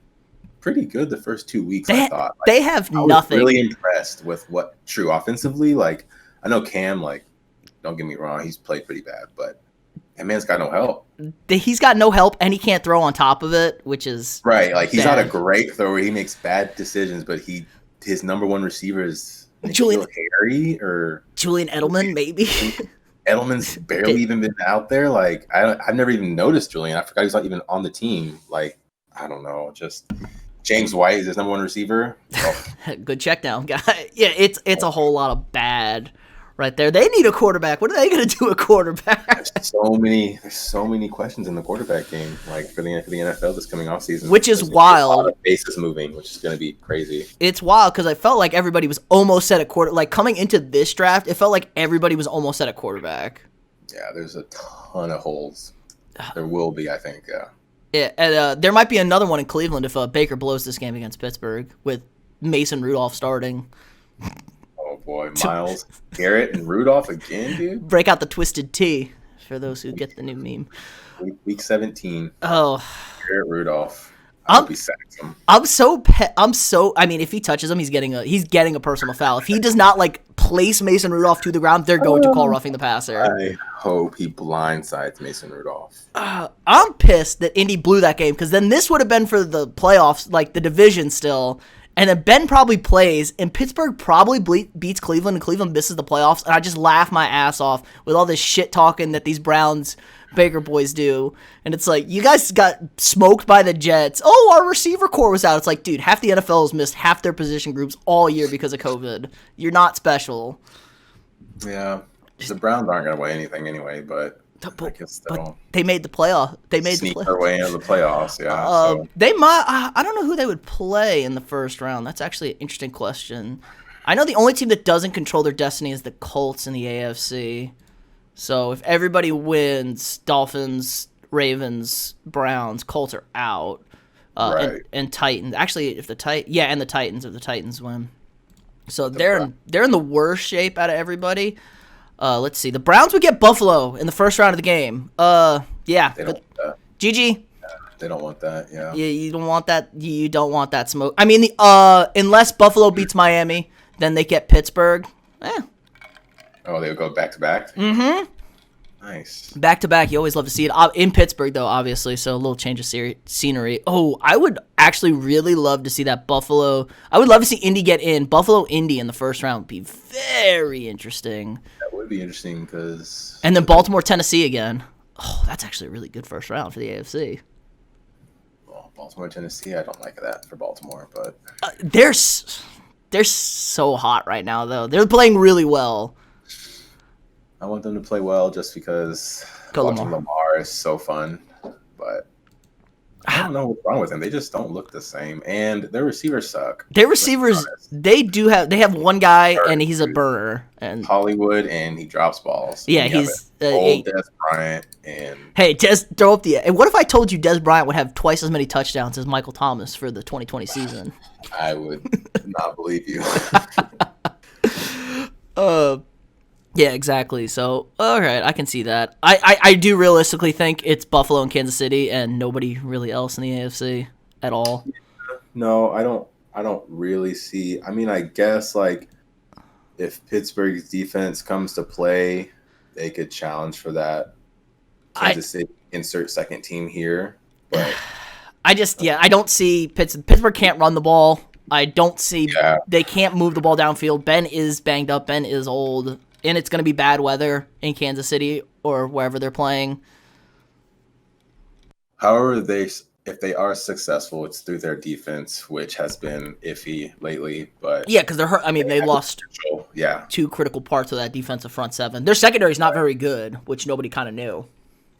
[SPEAKER 5] pretty good the first 2 weeks, I thought. Like,
[SPEAKER 4] they have nothing.
[SPEAKER 5] I was really impressed with what True offensively. Like, I know Cam, don't get me wrong, he's played pretty bad, but that man's got no help.
[SPEAKER 4] He's got no help, and he can't throw on top of it, which is
[SPEAKER 5] right. Like, he's
[SPEAKER 4] bad.
[SPEAKER 5] not a great thrower. He makes bad decisions, but his number one receiver is
[SPEAKER 4] Julian
[SPEAKER 5] Edelman,
[SPEAKER 4] maybe.
[SPEAKER 5] Edelman's barely even been out there. Like, I've never even noticed Julian. I forgot he's not even on the team. Like, I don't know. Just James White is his number one receiver. Oh.
[SPEAKER 4] Good check down, guy. Yeah, it's a whole lot of bad right there. They need a quarterback. What are they going to do a quarterback?
[SPEAKER 5] There's so many questions in the quarterback game, like for the NFL this coming off season,
[SPEAKER 4] which is wild.
[SPEAKER 5] A lot of bases moving, which is going to be crazy.
[SPEAKER 4] It's wild because I felt like everybody was almost set at quarter. Like coming into this draft, it felt like everybody was almost set at quarterback.
[SPEAKER 5] Yeah, there's a ton of holes. There will be, I think. Yeah.
[SPEAKER 4] Yeah, and there might be another one in Cleveland if Baker blows this game against Pittsburgh with Mason Rudolph starting.
[SPEAKER 5] Oh boy, Myles Garrett and Rudolph again, dude.
[SPEAKER 4] Break out the twisted T for those who get the new meme.
[SPEAKER 5] Week 17.
[SPEAKER 4] Oh,
[SPEAKER 5] Garrett Rudolph. I hope he sacks him.
[SPEAKER 4] I mean, if he touches him, he's getting a personal foul. If he does not place Mason Rudolph to the ground, they're going to call roughing the passer.
[SPEAKER 5] I hope he blindsides Mason Rudolph.
[SPEAKER 4] I'm pissed that Indy blew that game because then this would have been for the playoffs, like the division still. And then Ben probably plays, and Pittsburgh probably beats Cleveland, and Cleveland misses the playoffs, and I just laugh my ass off with all this shit talking that these Browns Baker boys do. And it's like, you guys got smoked by the Jets. Oh, our receiver core was out. It's like, dude, half the NFL has missed half their position groups all year because of COVID. You're not special.
[SPEAKER 5] Yeah, the Browns aren't going to win anything anyway, but I guess
[SPEAKER 4] they made the playoff. They made
[SPEAKER 5] sneak their way into the playoffs. Yeah, so.
[SPEAKER 4] They might. I don't know who they would play in the first round. That's actually an interesting question. I know the only team that doesn't control their destiny is the Colts in the AFC. So if everybody wins, Dolphins, Ravens, Browns, Colts are out.
[SPEAKER 5] Right.
[SPEAKER 4] And Titans. Actually, and the Titans if the Titans win. So they're in the worst shape out of everybody. Let's see. The Browns would get Buffalo in the first round of the game. Yeah.
[SPEAKER 5] They don't want that.
[SPEAKER 4] GG.
[SPEAKER 5] They don't want that. Yeah.
[SPEAKER 4] Yeah, you don't want that. You don't want that smoke. I mean, unless Buffalo beats Miami, then they get Pittsburgh.
[SPEAKER 5] Oh, they would go back to back.
[SPEAKER 4] Mm-hmm.
[SPEAKER 5] Nice.
[SPEAKER 4] Back to back. You always love to see it in Pittsburgh, though. Obviously, so a little change of scenery. Oh, I would actually really love to see that Buffalo. I would love to see Indy get in. Buffalo Indy in the first round would be very interesting.
[SPEAKER 5] That would be interesting because.
[SPEAKER 4] And then Baltimore Tennessee again. Oh, that's actually a really good first round for the AFC.
[SPEAKER 5] Well, Baltimore Tennessee, I don't like that for Baltimore, but
[SPEAKER 4] they're so hot right now, though. They're playing really well.
[SPEAKER 5] I want them to play well just because watching Lamar is so fun. But I don't know what's wrong with them. They just don't look the same, and their receivers suck.
[SPEAKER 4] Their receivers, they have one guy, and he's a burner, and
[SPEAKER 5] Hollywood, and he drops balls.
[SPEAKER 4] Yeah, he's
[SPEAKER 5] old Des Bryant, and
[SPEAKER 4] hey, throw up the. And what if I told you Des Bryant would have twice as many touchdowns as Michael Thomas for the 2020 season?
[SPEAKER 5] I would not believe you.
[SPEAKER 4] Yeah, exactly. So, all right, I can see that. I do realistically think it's Buffalo and Kansas City and nobody really else in the AFC at all.
[SPEAKER 5] No, I don't really see. I mean, I guess like if Pittsburgh's defense comes to play, they could challenge for that. Kansas City insert second team here, but
[SPEAKER 4] I don't see Pittsburgh can't run the ball. I don't see they can't move the ball downfield. Ben is banged up. Ben is old. And it's going to be bad weather in Kansas City or wherever they're playing.
[SPEAKER 5] However, if they are successful, it's through their defense, which has been iffy lately. But
[SPEAKER 4] yeah, because they're hurt. I mean, they lost two critical parts of that defensive front seven. Their secondary is not very good, which nobody kind of knew.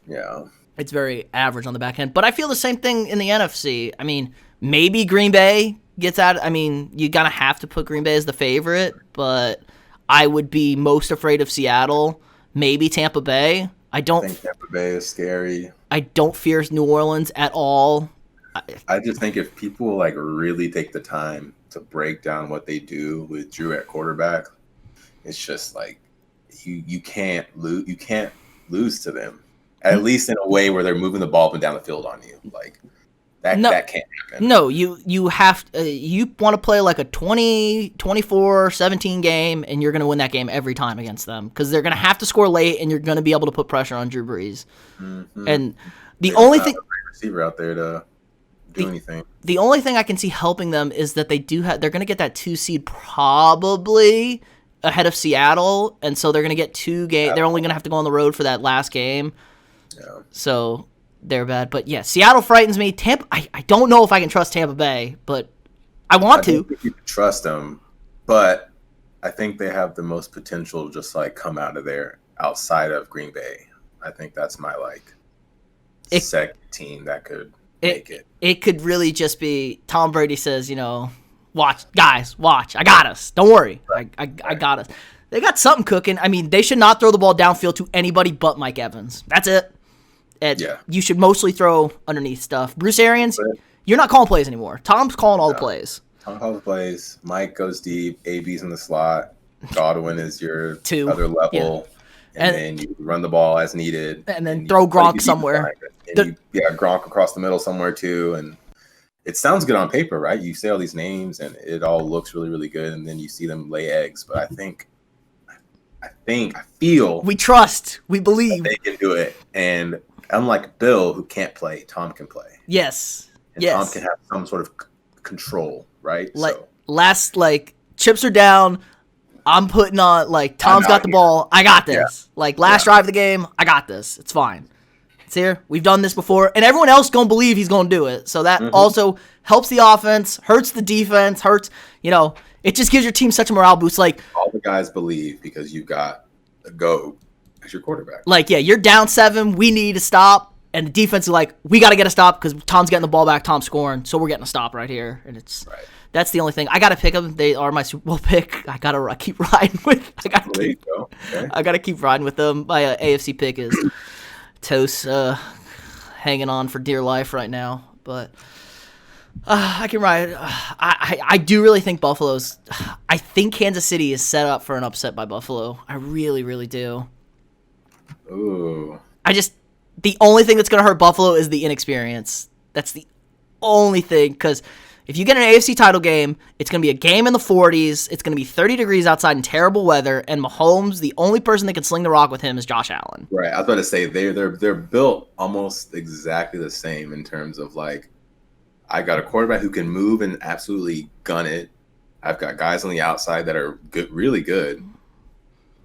[SPEAKER 5] Yeah.
[SPEAKER 4] It's very average on the back end. But I feel the same thing in the NFC. I mean, maybe Green Bay gets out. I mean, you're going to have to put Green Bay as the favorite, but I would be most afraid of Seattle, maybe Tampa Bay. I think
[SPEAKER 5] Tampa Bay is scary.
[SPEAKER 4] I don't fear New Orleans at all.
[SPEAKER 5] I just think if people like really take the time to break down what they do with Drew at quarterback, it's just like you can't lose. You can't lose to them, at least in a way where they're moving the ball up and down the field on you. Like that can't happen.
[SPEAKER 4] No, you have you want to play like a 20, 24, 17 game, and you're going to win that game every time against them because they're going to have to score late, and you're going to be able to put pressure on Drew Brees.
[SPEAKER 5] Mm-hmm.
[SPEAKER 4] And the only thing,
[SPEAKER 5] receiver out there to do anything.
[SPEAKER 4] The only thing I can see helping them is that they're going to get that 2 seed probably ahead of Seattle, and so they're going to get 2 games. They're only going to have to go on the road for that last game.
[SPEAKER 5] Yeah.
[SPEAKER 4] So they're bad. But yeah, Seattle frightens me. Tampa, I don't know if I can trust Tampa Bay, but I want to.
[SPEAKER 5] Think you can trust them, but I think they have the most potential to just like come out of there outside of Green Bay. I think that's my second team that could make it.
[SPEAKER 4] It could really just be Tom Brady says, watch, guys, watch. I got us. Don't worry. Right. I got us. They got something cooking. I mean, they should not throw the ball downfield to anybody but Mike Evans. That's it. You should mostly throw underneath stuff. Bruce Arians, you're not calling plays anymore. Tom's calling all the plays.
[SPEAKER 5] Tom calls the plays. Mike goes deep. AB's in the slot. Godwin is your
[SPEAKER 4] 2
[SPEAKER 5] other level. And then you run the ball as needed.
[SPEAKER 4] And then throw Gronk somewhere.
[SPEAKER 5] And Gronk across the middle somewhere too. And it sounds good on paper, right? You say all these names and it all looks really, really good. And then you see them lay eggs. But I feel.
[SPEAKER 4] We trust. We believe.
[SPEAKER 5] They can do it. And unlike Bill, who can't play, Tom can play.
[SPEAKER 4] Yes.
[SPEAKER 5] And Tom can have some sort of control, right?
[SPEAKER 4] Chips are down. I'm putting on, Tom's got the ball. I got this. Yeah. Last drive of the game, I got this. It's fine. It's here. We've done this before. And everyone else going to believe he's going to do it. So that also helps the offense, hurts the defense, it just gives your team such a morale boost.
[SPEAKER 5] All the guys believe because you've got a GOAT as your quarterback.
[SPEAKER 4] You're down 7. We need to stop. And the defense is we got to get a stop because Tom's getting the ball back. Tom's scoring. So we're getting a stop right here. And that's the only thing. I got to pick them. They are my Super Bowl pick. I got to keep riding with. I got to keep riding with them. My AFC pick is Toast hanging on for dear life right now. But I can ride. I do really think Buffalo's. I think Kansas City is set up for an upset by Buffalo. I really, really do.
[SPEAKER 5] Ooh.
[SPEAKER 4] The only thing that's going to hurt Buffalo is the inexperience. That's the only thing, because if you get an AFC title game, it's going to be a game in the 40s. It's going to be 30 degrees outside in terrible weather, and Mahomes, the only person that can sling the rock with him is Josh Allen.
[SPEAKER 5] Right. I was about to say they're built almost exactly the same in terms of like, I got a quarterback who can move and absolutely gun it. I've got guys on the outside that are good, really good.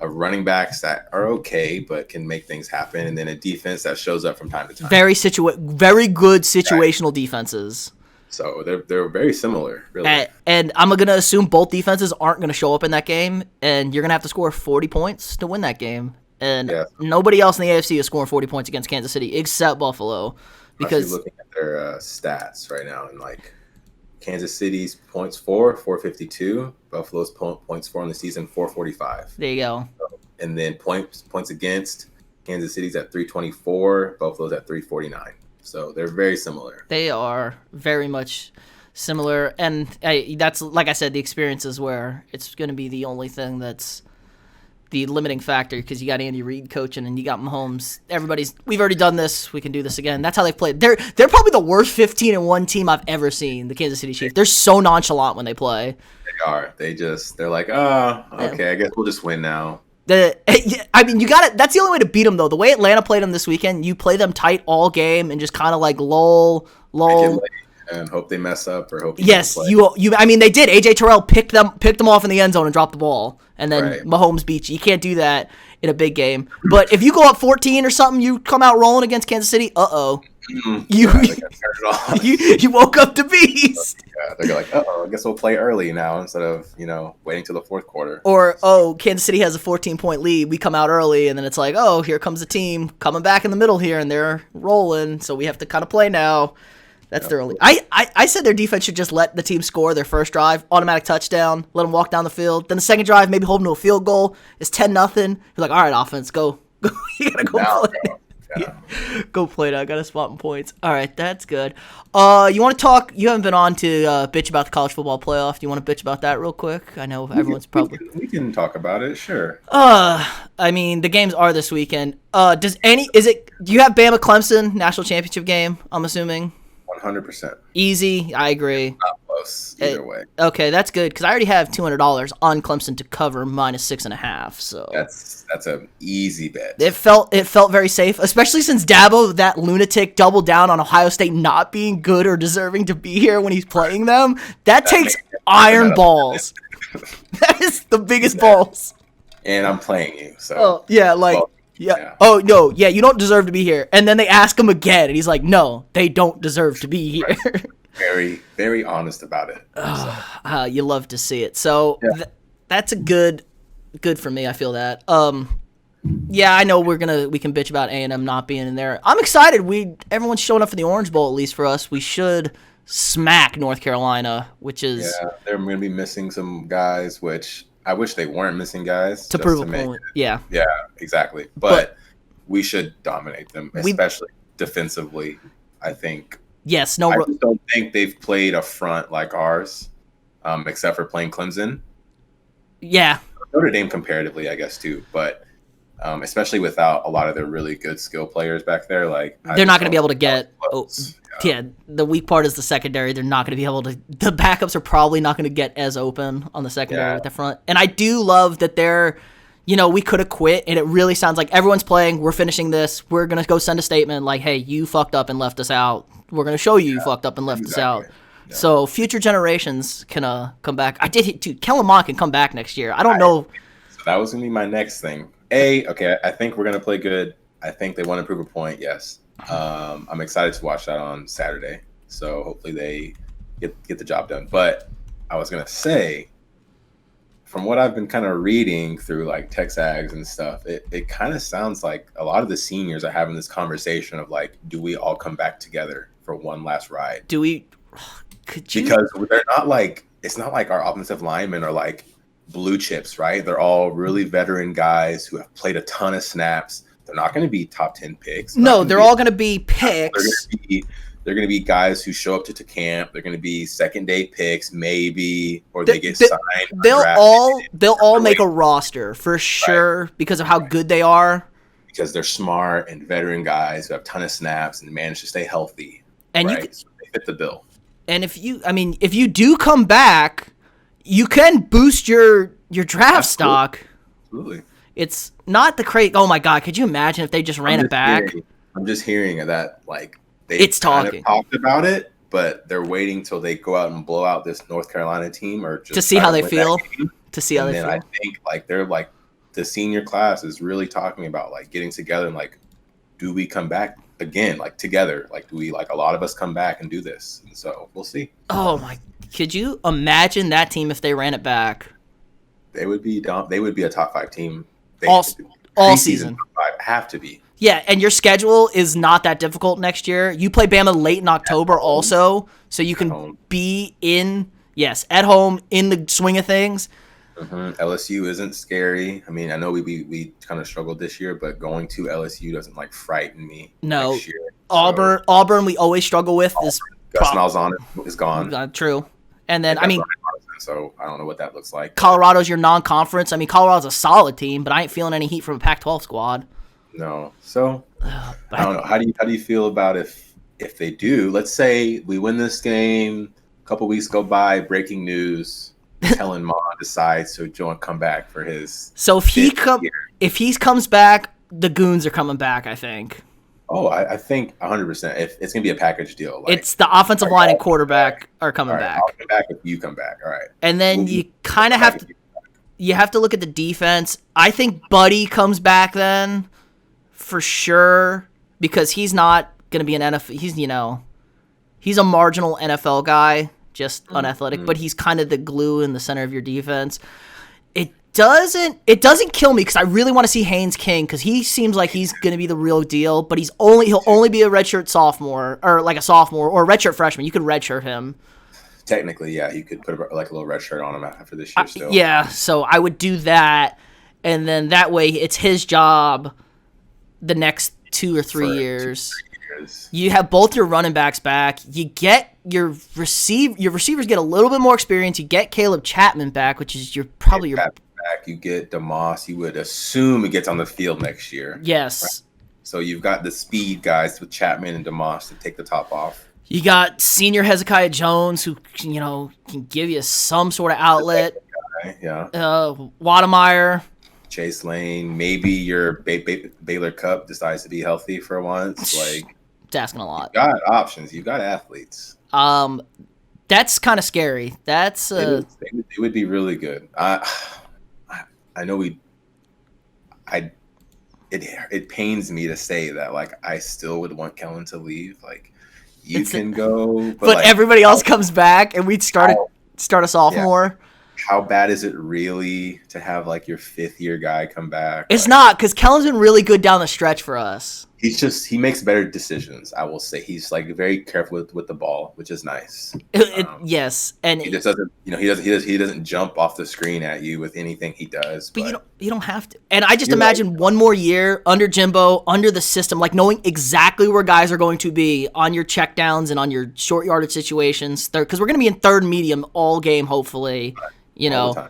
[SPEAKER 5] Running backs that are okay but can make things happen, and then a defense that shows up from time to time.
[SPEAKER 4] Very good situational defenses.
[SPEAKER 5] So they're very similar, really.
[SPEAKER 4] And I'm going to assume both defenses aren't going to show up in that game, and you're going to have to score 40 points to win that game. And nobody else in the AFC is scoring 40 points against Kansas City except Buffalo. Because
[SPEAKER 5] looking at their stats right now, and like Kansas City's points for 452, Buffalo's points for in the season 445.
[SPEAKER 4] There you go.
[SPEAKER 5] And then points against, Kansas City's at 324, Buffalo's at 349. So they're very similar.
[SPEAKER 4] They are very much similar, and that's, like I said, the experience is where it's going to be the only thing that's the limiting factor, because you got Andy Reid coaching and you got Mahomes. We've already done this. We can do this again. That's how they've played. They're probably the worst 15-1 team I've ever seen. The Kansas City Chiefs. They're so nonchalant when they play.
[SPEAKER 5] They are. They're like, oh, okay, I guess we'll just win now.
[SPEAKER 4] I mean, you got it. That's the only way to beat them, though. The way Atlanta played them this weekend, you play them tight all game and just kind of like lull.
[SPEAKER 5] And hope they mess up, or hope.
[SPEAKER 4] Yes, you. I mean, they did. AJ Terrell picked them off in the end zone and dropped the ball, and then Mahomes beat you. You can't do that in a big game. But if you go up 14 or something, you come out rolling against Kansas City. You woke up to beast.
[SPEAKER 5] Yeah, they're like, I guess we'll play early now instead of waiting till the fourth quarter.
[SPEAKER 4] Or Kansas City has a 14-point lead. We come out early, and then it's like, here comes the team coming back in the middle here, and they're rolling. So we have to kind of play now. That's their only. I said their defense should just let the team score their first drive, automatic touchdown, let them walk down the field. Then the second drive, maybe hold them to a field goal. It's 10-0. You're like, all right, offense, go. You gotta go play. Go play now. I got to spot in points. All right, that's good. You want to talk? You haven't been on to bitch about the college football playoff. Do you want to bitch about that real quick? I know everyone's probably.
[SPEAKER 5] We can talk about it. Sure.
[SPEAKER 4] I mean, the games are this weekend. Do you have Bama Clemson national championship game? I'm assuming.
[SPEAKER 5] 100%.
[SPEAKER 4] Easy. I agree.
[SPEAKER 5] Not close either way.
[SPEAKER 4] Okay, that's good, because I already have $200 on Clemson to cover -6.5. So
[SPEAKER 5] that's an easy bet.
[SPEAKER 4] It felt very safe, especially since Dabo, that lunatic, doubled down on Ohio State not being good or deserving to be here when he's playing them. That takes iron balls. That is the biggest balls.
[SPEAKER 5] And I'm playing you, so.
[SPEAKER 4] Yeah. Oh, no. Yeah, you don't deserve to be here. And then they ask him again, and he's like, no, they don't deserve to be here.
[SPEAKER 5] Right. Very, very honest about it.
[SPEAKER 4] You love to see it. So that's a good for me. I feel that. Yeah, I know we can bitch about A&M not being in there. I'm excited. Everyone's showing up for the Orange Bowl, at least for us. We should smack North Carolina, which is.
[SPEAKER 5] Yeah, they're going to be missing some guys, which. I wish they weren't missing guys.
[SPEAKER 4] To prove a point. Yeah.
[SPEAKER 5] Yeah, exactly. But we should dominate them, especially defensively, I think.
[SPEAKER 4] Yes.
[SPEAKER 5] I just don't think they've played a front like ours, except for playing Clemson.
[SPEAKER 4] Yeah.
[SPEAKER 5] Notre Dame comparatively, I guess, too. But especially without a lot of their really good skill players back there. They're
[SPEAKER 4] not going to be able to get – Yeah, the weak part is the secondary. They're not going to be able to – the backups are probably not going to get as open on the secondary at the front. And I do love that they're – we could have quit, and it really sounds like everyone's playing. We're finishing this. We're going to go send a statement like, hey, you fucked up and left us out. We're going to show you fucked up and left us out. Yeah. So future generations can come back. Kellen Mond can come back next year. I don't know.
[SPEAKER 5] So that was going to be my next thing. I think we're going to play good. I think they want to prove a point, yes. I'm excited to watch that on Saturday. So hopefully they get the job done. But I was going to say, from what I've been kind of reading through like TexAgs and stuff, it kind of sounds like a lot of the seniors are having this conversation of like, do we all come back together for one last ride?
[SPEAKER 4] Do we?
[SPEAKER 5] Because they're not like, it's not like our offensive linemen are like blue chips, right? They're all really veteran guys who have played a ton of snaps. They're not going to be top 10 picks.
[SPEAKER 4] No, they're all going to be picks.
[SPEAKER 5] They're going to be they're going to be guys who show up to camp. They're going to be second day picks, maybe, or they get signed.
[SPEAKER 4] They'll all make a roster for sure because of how good they are.
[SPEAKER 5] Because they're smart and veteran guys who have a ton of snaps and manage to stay healthy.
[SPEAKER 4] And
[SPEAKER 5] so they fit the bill.
[SPEAKER 4] And if you do come back, you can boost your draft stock.
[SPEAKER 5] Absolutely.
[SPEAKER 4] It's not the crazy. Oh my God! Could you imagine if they just ran it back?
[SPEAKER 5] I'm just hearing that they
[SPEAKER 4] talked
[SPEAKER 5] about it, but they're waiting till they go out and blow out this North Carolina team or just
[SPEAKER 4] to see how they feel. To see how they feel.
[SPEAKER 5] I think they're the senior class is really talking about getting together and do we come back again together? Do we a lot of us come back and do this? And so we'll see.
[SPEAKER 4] Oh my! Could you imagine that team if they ran it back?
[SPEAKER 5] They would be They would be a top 5 team.
[SPEAKER 4] All season.
[SPEAKER 5] Have to be.
[SPEAKER 4] Yeah, and your schedule is not that difficult next year. You play Bama late in October also, so you can be at home in the swing of things.
[SPEAKER 5] LSU isn't scary. I mean, I know we kind of struggled this year, but going to LSU doesn't frighten me.
[SPEAKER 4] No,
[SPEAKER 5] next year.
[SPEAKER 4] Auburn we always struggle with. Gus
[SPEAKER 5] Malzahn is gone.
[SPEAKER 4] True. And then,
[SPEAKER 5] so I don't know what that looks like.
[SPEAKER 4] Colorado's your non-conference. I mean, Colorado's a solid team, but I ain't feeling any heat from a Pac-12 squad.
[SPEAKER 5] No. So I don't know. How do you feel about if they do? Let's say we win this game, a couple weeks go by, breaking news, Kellen Mond decides to come back for his.
[SPEAKER 4] So if he comes back, the Goons are coming back, I think.
[SPEAKER 5] Oh, I think 100%. If it's gonna be a package deal.
[SPEAKER 4] It's the offensive line and quarterback are coming back.
[SPEAKER 5] I'll come back if you come back. All right.
[SPEAKER 4] And then you kind of have to look at the defense. I think Buddy comes back then for sure because he's not gonna be an NFL. He's a marginal NFL guy, just unathletic, but he's kind of the glue in the center of your defense. It doesn't kill me because I really want to see Haynes King because he seems like he's going to be the real deal, but he'll only be a redshirt sophomore or a sophomore or a redshirt freshman. You could redshirt him.
[SPEAKER 5] Technically, yeah, you could put a little red shirt on him after this year still.
[SPEAKER 4] Yeah, so I would do that, and then that way it's his job the next 2 or 3 years. You have both your running backs back. You get your receivers get a little bit more experience. You get Caleb Chapman back, which is probably your back.
[SPEAKER 5] You get DeMoss. You would assume he gets on the field next year.
[SPEAKER 4] Yes.
[SPEAKER 5] Right? So you've got the speed guys with Chapman and DeMoss to take the top off.
[SPEAKER 4] You got senior Hezekiah Jones who can give you some sort of outlet.
[SPEAKER 5] Yeah.
[SPEAKER 4] Wademeyer.
[SPEAKER 5] Chase Lane. Maybe your Baylor Cup decides to be healthy for once.
[SPEAKER 4] It's asking a lot.
[SPEAKER 5] You've got options. You've got athletes.
[SPEAKER 4] That's kind of scary. That's
[SPEAKER 5] it would be really good. I know it pains me to say that I still would want Kellen to leave. You can go,
[SPEAKER 4] but everybody else comes back, and we'd start a sophomore.
[SPEAKER 5] Yeah. How bad is it really to have your 5th year guy come back?
[SPEAKER 4] It's not because Kellen's been really good down the stretch for us.
[SPEAKER 5] He makes better decisions. I will say he's very careful with the ball, which is nice.
[SPEAKER 4] Yes, and
[SPEAKER 5] he just doesn't. He doesn't jump off the screen at you with anything he does.
[SPEAKER 4] But you don't have to. And I just imagine one more year under Jimbo, under the system, knowing exactly where guys are going to be on your checkdowns and on your short yardage situations. Because we're going to be in third and medium all game, hopefully.
[SPEAKER 5] All the time.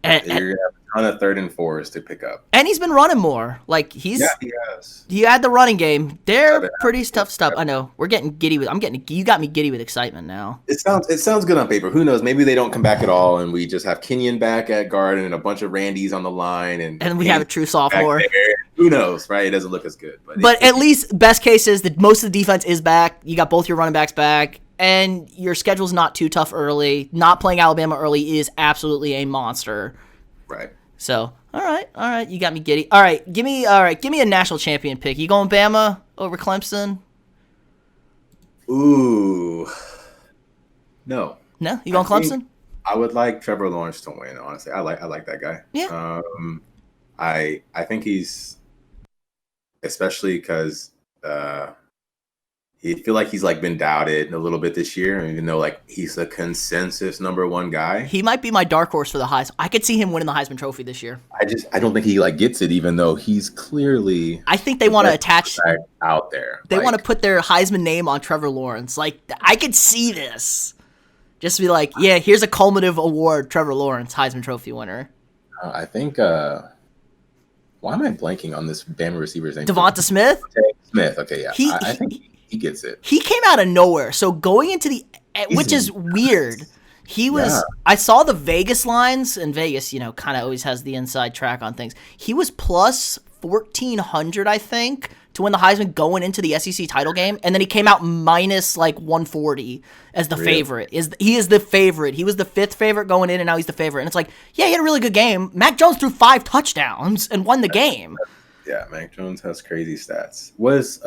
[SPEAKER 5] And you're gonna have a ton of 3rd and 4s to pick up.
[SPEAKER 4] And he's been running more.
[SPEAKER 5] He has.
[SPEAKER 4] You add the running game. They're pretty tough stuff. I know. We're getting giddy with. You got me giddy with excitement now.
[SPEAKER 5] It sounds good on paper. Who knows? Maybe they don't come back at all, and we just have Kenyon back at guard and a bunch of Randys on the line, and
[SPEAKER 4] we have a true sophomore.
[SPEAKER 5] Who knows? Right? It doesn't look as good,
[SPEAKER 4] but at least best case is that most of the defense is back. You got both your running backs back. And your schedule's not too tough early. Not playing Alabama early is absolutely a monster.
[SPEAKER 5] Right.
[SPEAKER 4] So, all right, you got me giddy. All right, give me a national champion pick. You going Bama over Clemson?
[SPEAKER 5] Ooh. No.
[SPEAKER 4] No, you going Clemson?
[SPEAKER 5] I would like Trevor Lawrence to win. Honestly, I like that guy.
[SPEAKER 4] Yeah.
[SPEAKER 5] I think he's, especially because he feel like he's like been doubted a little bit this year, even though like he's a consensus number one guy.
[SPEAKER 4] He might be my dark horse for the Heisman. I could see him winning the Heisman Trophy this year.
[SPEAKER 5] I don't think he like gets it, even though he's clearly.
[SPEAKER 4] I think they want to attach
[SPEAKER 5] out there.
[SPEAKER 4] They want to put their Heisman name on Trevor Lawrence. Like I could see this. Just be like, yeah, here's a culminative award, Trevor Lawrence, Heisman Trophy winner.
[SPEAKER 5] I think. Why am I blanking on this Bama receiver's name?
[SPEAKER 4] Devonta Smith.
[SPEAKER 5] Smith. Okay, yeah. I think he gets it.
[SPEAKER 4] He came out of nowhere. So going into which is weird. He was. I saw the Vegas lines, and Vegas, kind of always has the inside track on things. He was plus 1,400, I think, to win the Heisman going into the SEC title game, and then he came out minus like 140 as the favorite. He is the favorite. He was the 5th favorite going in, and now he's the favorite. And it's like, yeah, he had a really good game. Mac Jones threw 5 touchdowns and won the game.
[SPEAKER 5] Yeah, Mac Jones has crazy stats. Was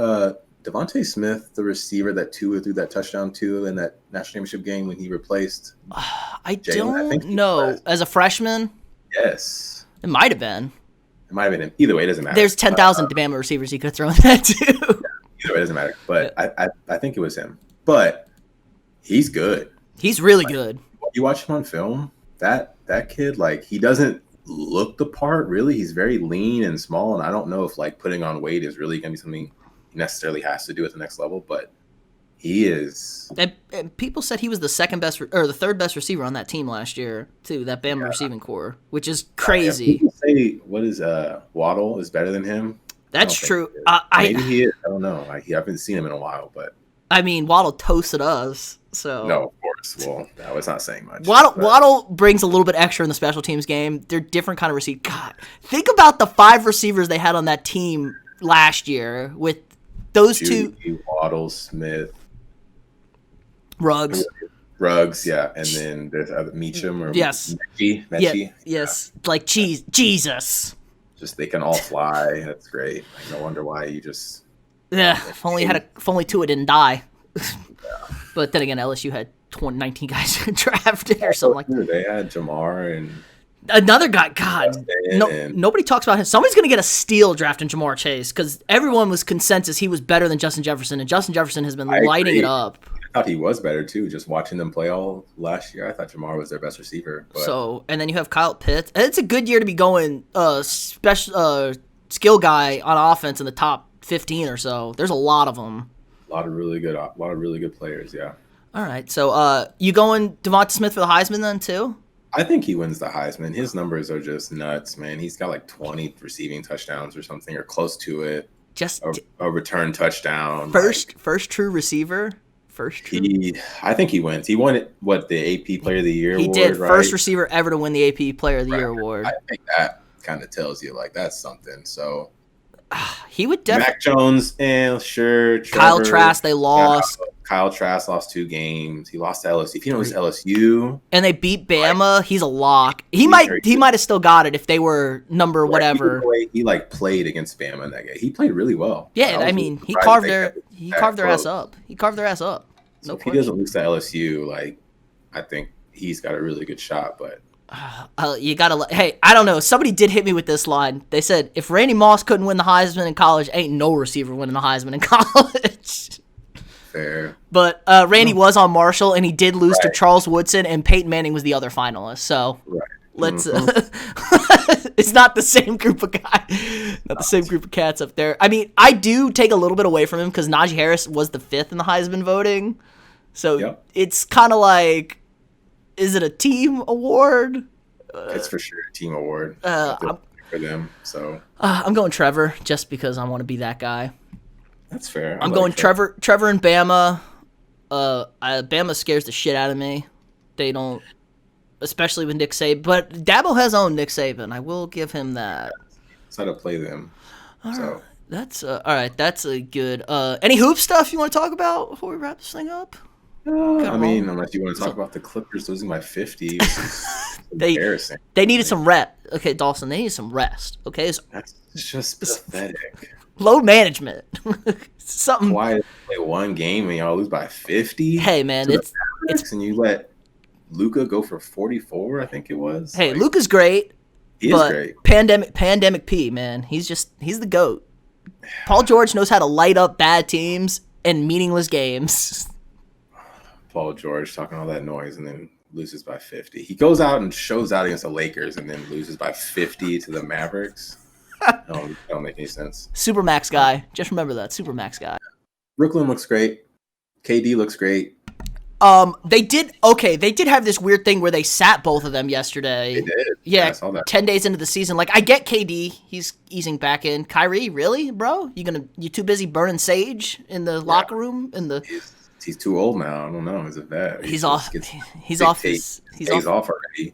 [SPEAKER 5] Devontae Smith the receiver that Tua threw that touchdown to in that national championship game when he replaced?
[SPEAKER 4] I don't know. As a freshman?
[SPEAKER 5] Yes.
[SPEAKER 4] It might have been.
[SPEAKER 5] It might have been him. Either way, it doesn't matter.
[SPEAKER 4] There's 10,000 Bama receivers he could have thrown that to.
[SPEAKER 5] Either way, it doesn't matter. But I think it was him. But he's good.
[SPEAKER 4] He's really good.
[SPEAKER 5] You watch him on film, that kid, like, he doesn't look the part, really. He's very lean and small, and I don't know if, like, putting on weight is really going to be something he necessarily has to do at the next level, but he is.
[SPEAKER 4] And people said he was the second best or the third best receiver on that team last year, too, that Bama receiving core, which is crazy.
[SPEAKER 5] People say, what is Waddle is better than him?
[SPEAKER 4] That's true.
[SPEAKER 5] Maybe he is. I don't know. I haven't seen him in a while, but.
[SPEAKER 4] I mean, Waddle toasted us, so.
[SPEAKER 5] No, of course. Well, I was not saying much.
[SPEAKER 4] Waddle brings a little bit extra in the special teams game. They're different kind of receiver. God, think about the 5 receivers they had on that team last year with those
[SPEAKER 5] Judy,
[SPEAKER 4] two.
[SPEAKER 5] Waddle, Smith.
[SPEAKER 4] Ruggs,
[SPEAKER 5] yeah. And then there's Meacham or
[SPEAKER 4] yes.
[SPEAKER 5] Mechie.
[SPEAKER 4] Yes. Like, Jesus.
[SPEAKER 5] Just they can all fly. That's great. Like, no wonder why you just.
[SPEAKER 4] Yeah, if only Tua didn't die. But then again, LSU had 19 guys drafted or something like that.
[SPEAKER 5] They had Jamar and
[SPEAKER 4] another guy. God, nobody talks about him. Somebody's going to get a steal drafting Jamar Chase because everyone was consensus he was better than Justin Jefferson, and Justin Jefferson has been lighting it up.
[SPEAKER 5] I thought he was better too. Just watching them play all last year, I thought Jamar was their best receiver. But.
[SPEAKER 4] So, and then you have Kyle Pitts. It's a good year to be going special skill guy on offense in the top 15 or so. There's a lot of them.
[SPEAKER 5] A lot of really good players. Yeah.
[SPEAKER 4] All right. So, you going Devonta Smith for the Heisman then too?
[SPEAKER 5] I think he wins the Heisman. His numbers are just nuts, man. He's got like 20 receiving touchdowns or something, or close to it.
[SPEAKER 4] Just
[SPEAKER 5] a return touchdown.
[SPEAKER 4] First true receiver.
[SPEAKER 5] I think he wins. He won it. What, the AP Player of the Year award?
[SPEAKER 4] He did.
[SPEAKER 5] Right?
[SPEAKER 4] First receiver ever to win the AP Player of the Year award.
[SPEAKER 5] I think that kind of tells you like that's something. So
[SPEAKER 4] he would definitely.
[SPEAKER 5] Mac Jones, sure. Trevor,
[SPEAKER 4] Kyle Trask, they lost.
[SPEAKER 5] Kyle Trask lost 2 games. He lost to LSU. If you know it's LSU,
[SPEAKER 4] and they beat Bama, he's a lock. He might have still got it if they were number whatever.
[SPEAKER 5] He like played against Bama in that game. He played really well.
[SPEAKER 4] Yeah, I mean, he carved their ass up. He carved their ass up.
[SPEAKER 5] So if he doesn't lose to LSU, like I think he's got a really good shot. But
[SPEAKER 4] you gotta. Hey, I don't know. Somebody did hit me with this line. They said if Randy Moss couldn't win the Heisman in college, ain't no receiver winning the Heisman in college.
[SPEAKER 5] Fair.
[SPEAKER 4] But Randy was on Marshall, and he did lose to Charles Woodson, and Peyton Manning was the other finalist. So let's. It's not the same group of guys, not the same group of cats up there. I mean, I do take a little bit away from him because Najee Harris was the 5th in the Heisman voting. So it's kind of like, is it a team award?
[SPEAKER 5] It's for sure a team award for them. So
[SPEAKER 4] I'm going Trevor just because I want to be that guy.
[SPEAKER 5] That's fair.
[SPEAKER 4] I'm going Trevor and Bama. Bama scares the shit out of me. They don't, especially with Nick Saban. But Dabo has owned Nick Saban. I will give him that.
[SPEAKER 5] That's how to play them. So
[SPEAKER 4] that's all right. That's a good. Any hoop stuff you want to talk about before we wrap this thing up?
[SPEAKER 5] I mean, unless you want to talk about the Clippers losing by 50, embarrassing.
[SPEAKER 4] They needed some rest. Okay, Dhalston, they needed some rest. Okay,
[SPEAKER 5] that's just pathetic.
[SPEAKER 4] Load management. Something.
[SPEAKER 5] Why did they play one game and y'all lose by 50?
[SPEAKER 4] Hey, man, it's
[SPEAKER 5] and you let Luka go for 44. I think it was.
[SPEAKER 4] Hey, Luka's great.
[SPEAKER 5] He is great.
[SPEAKER 4] Pandemic P, man. He's the GOAT. Paul George knows how to light up bad teams and meaningless games.
[SPEAKER 5] Paul George talking all that noise and then loses by 50. He goes out and shows out against the Lakers and then loses by 50 to the Mavericks. Don't make any sense.
[SPEAKER 4] Supermax guy. Just remember that. Supermax guy.
[SPEAKER 5] Brooklyn looks great. KD looks great.
[SPEAKER 4] They did have this weird thing where they sat both of them yesterday.
[SPEAKER 5] They did.
[SPEAKER 4] Yeah,
[SPEAKER 5] I saw that.
[SPEAKER 4] 10 days into the season. Like, I get KD. He's easing back in. Kyrie, really, bro? You too busy burning sage in the locker room?
[SPEAKER 5] He's too old now. I don't know. He's a vet.
[SPEAKER 4] He's off
[SPEAKER 5] already.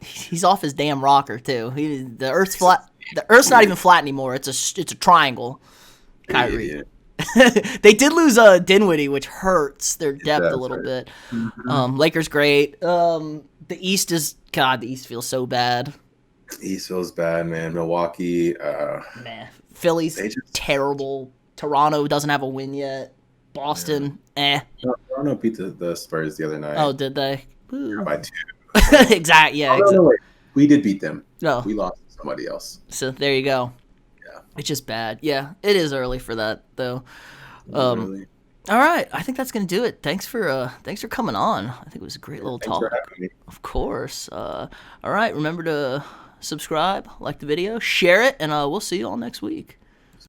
[SPEAKER 4] He's off his damn rocker too. The Earth's flat. The Earth's not even flat anymore. It's a triangle. Kyrie. They did lose Dinwiddie, which hurts their depth a little bit. Mm-hmm. Lakers great. The East feels so bad.
[SPEAKER 5] East feels bad, man. Milwaukee.
[SPEAKER 4] Philly's terrible. Toronto doesn't have a win yet. Boston,
[SPEAKER 5] Toronto beat the Spurs the other night.
[SPEAKER 4] Oh, did they?
[SPEAKER 5] By 2.
[SPEAKER 4] Exactly. Yeah.
[SPEAKER 5] No, we did beat them.
[SPEAKER 4] No,
[SPEAKER 5] we lost to somebody else.
[SPEAKER 4] So there you go.
[SPEAKER 5] Yeah,
[SPEAKER 4] it's just bad. Yeah, it is early for that though.
[SPEAKER 5] Really.
[SPEAKER 4] All right, I think that's gonna do it. Thanks for coming on. I think it was a great little talk.
[SPEAKER 5] Thanks for having me.
[SPEAKER 4] Of course. All right, remember to subscribe, like the video, share it, and we'll see you all next week.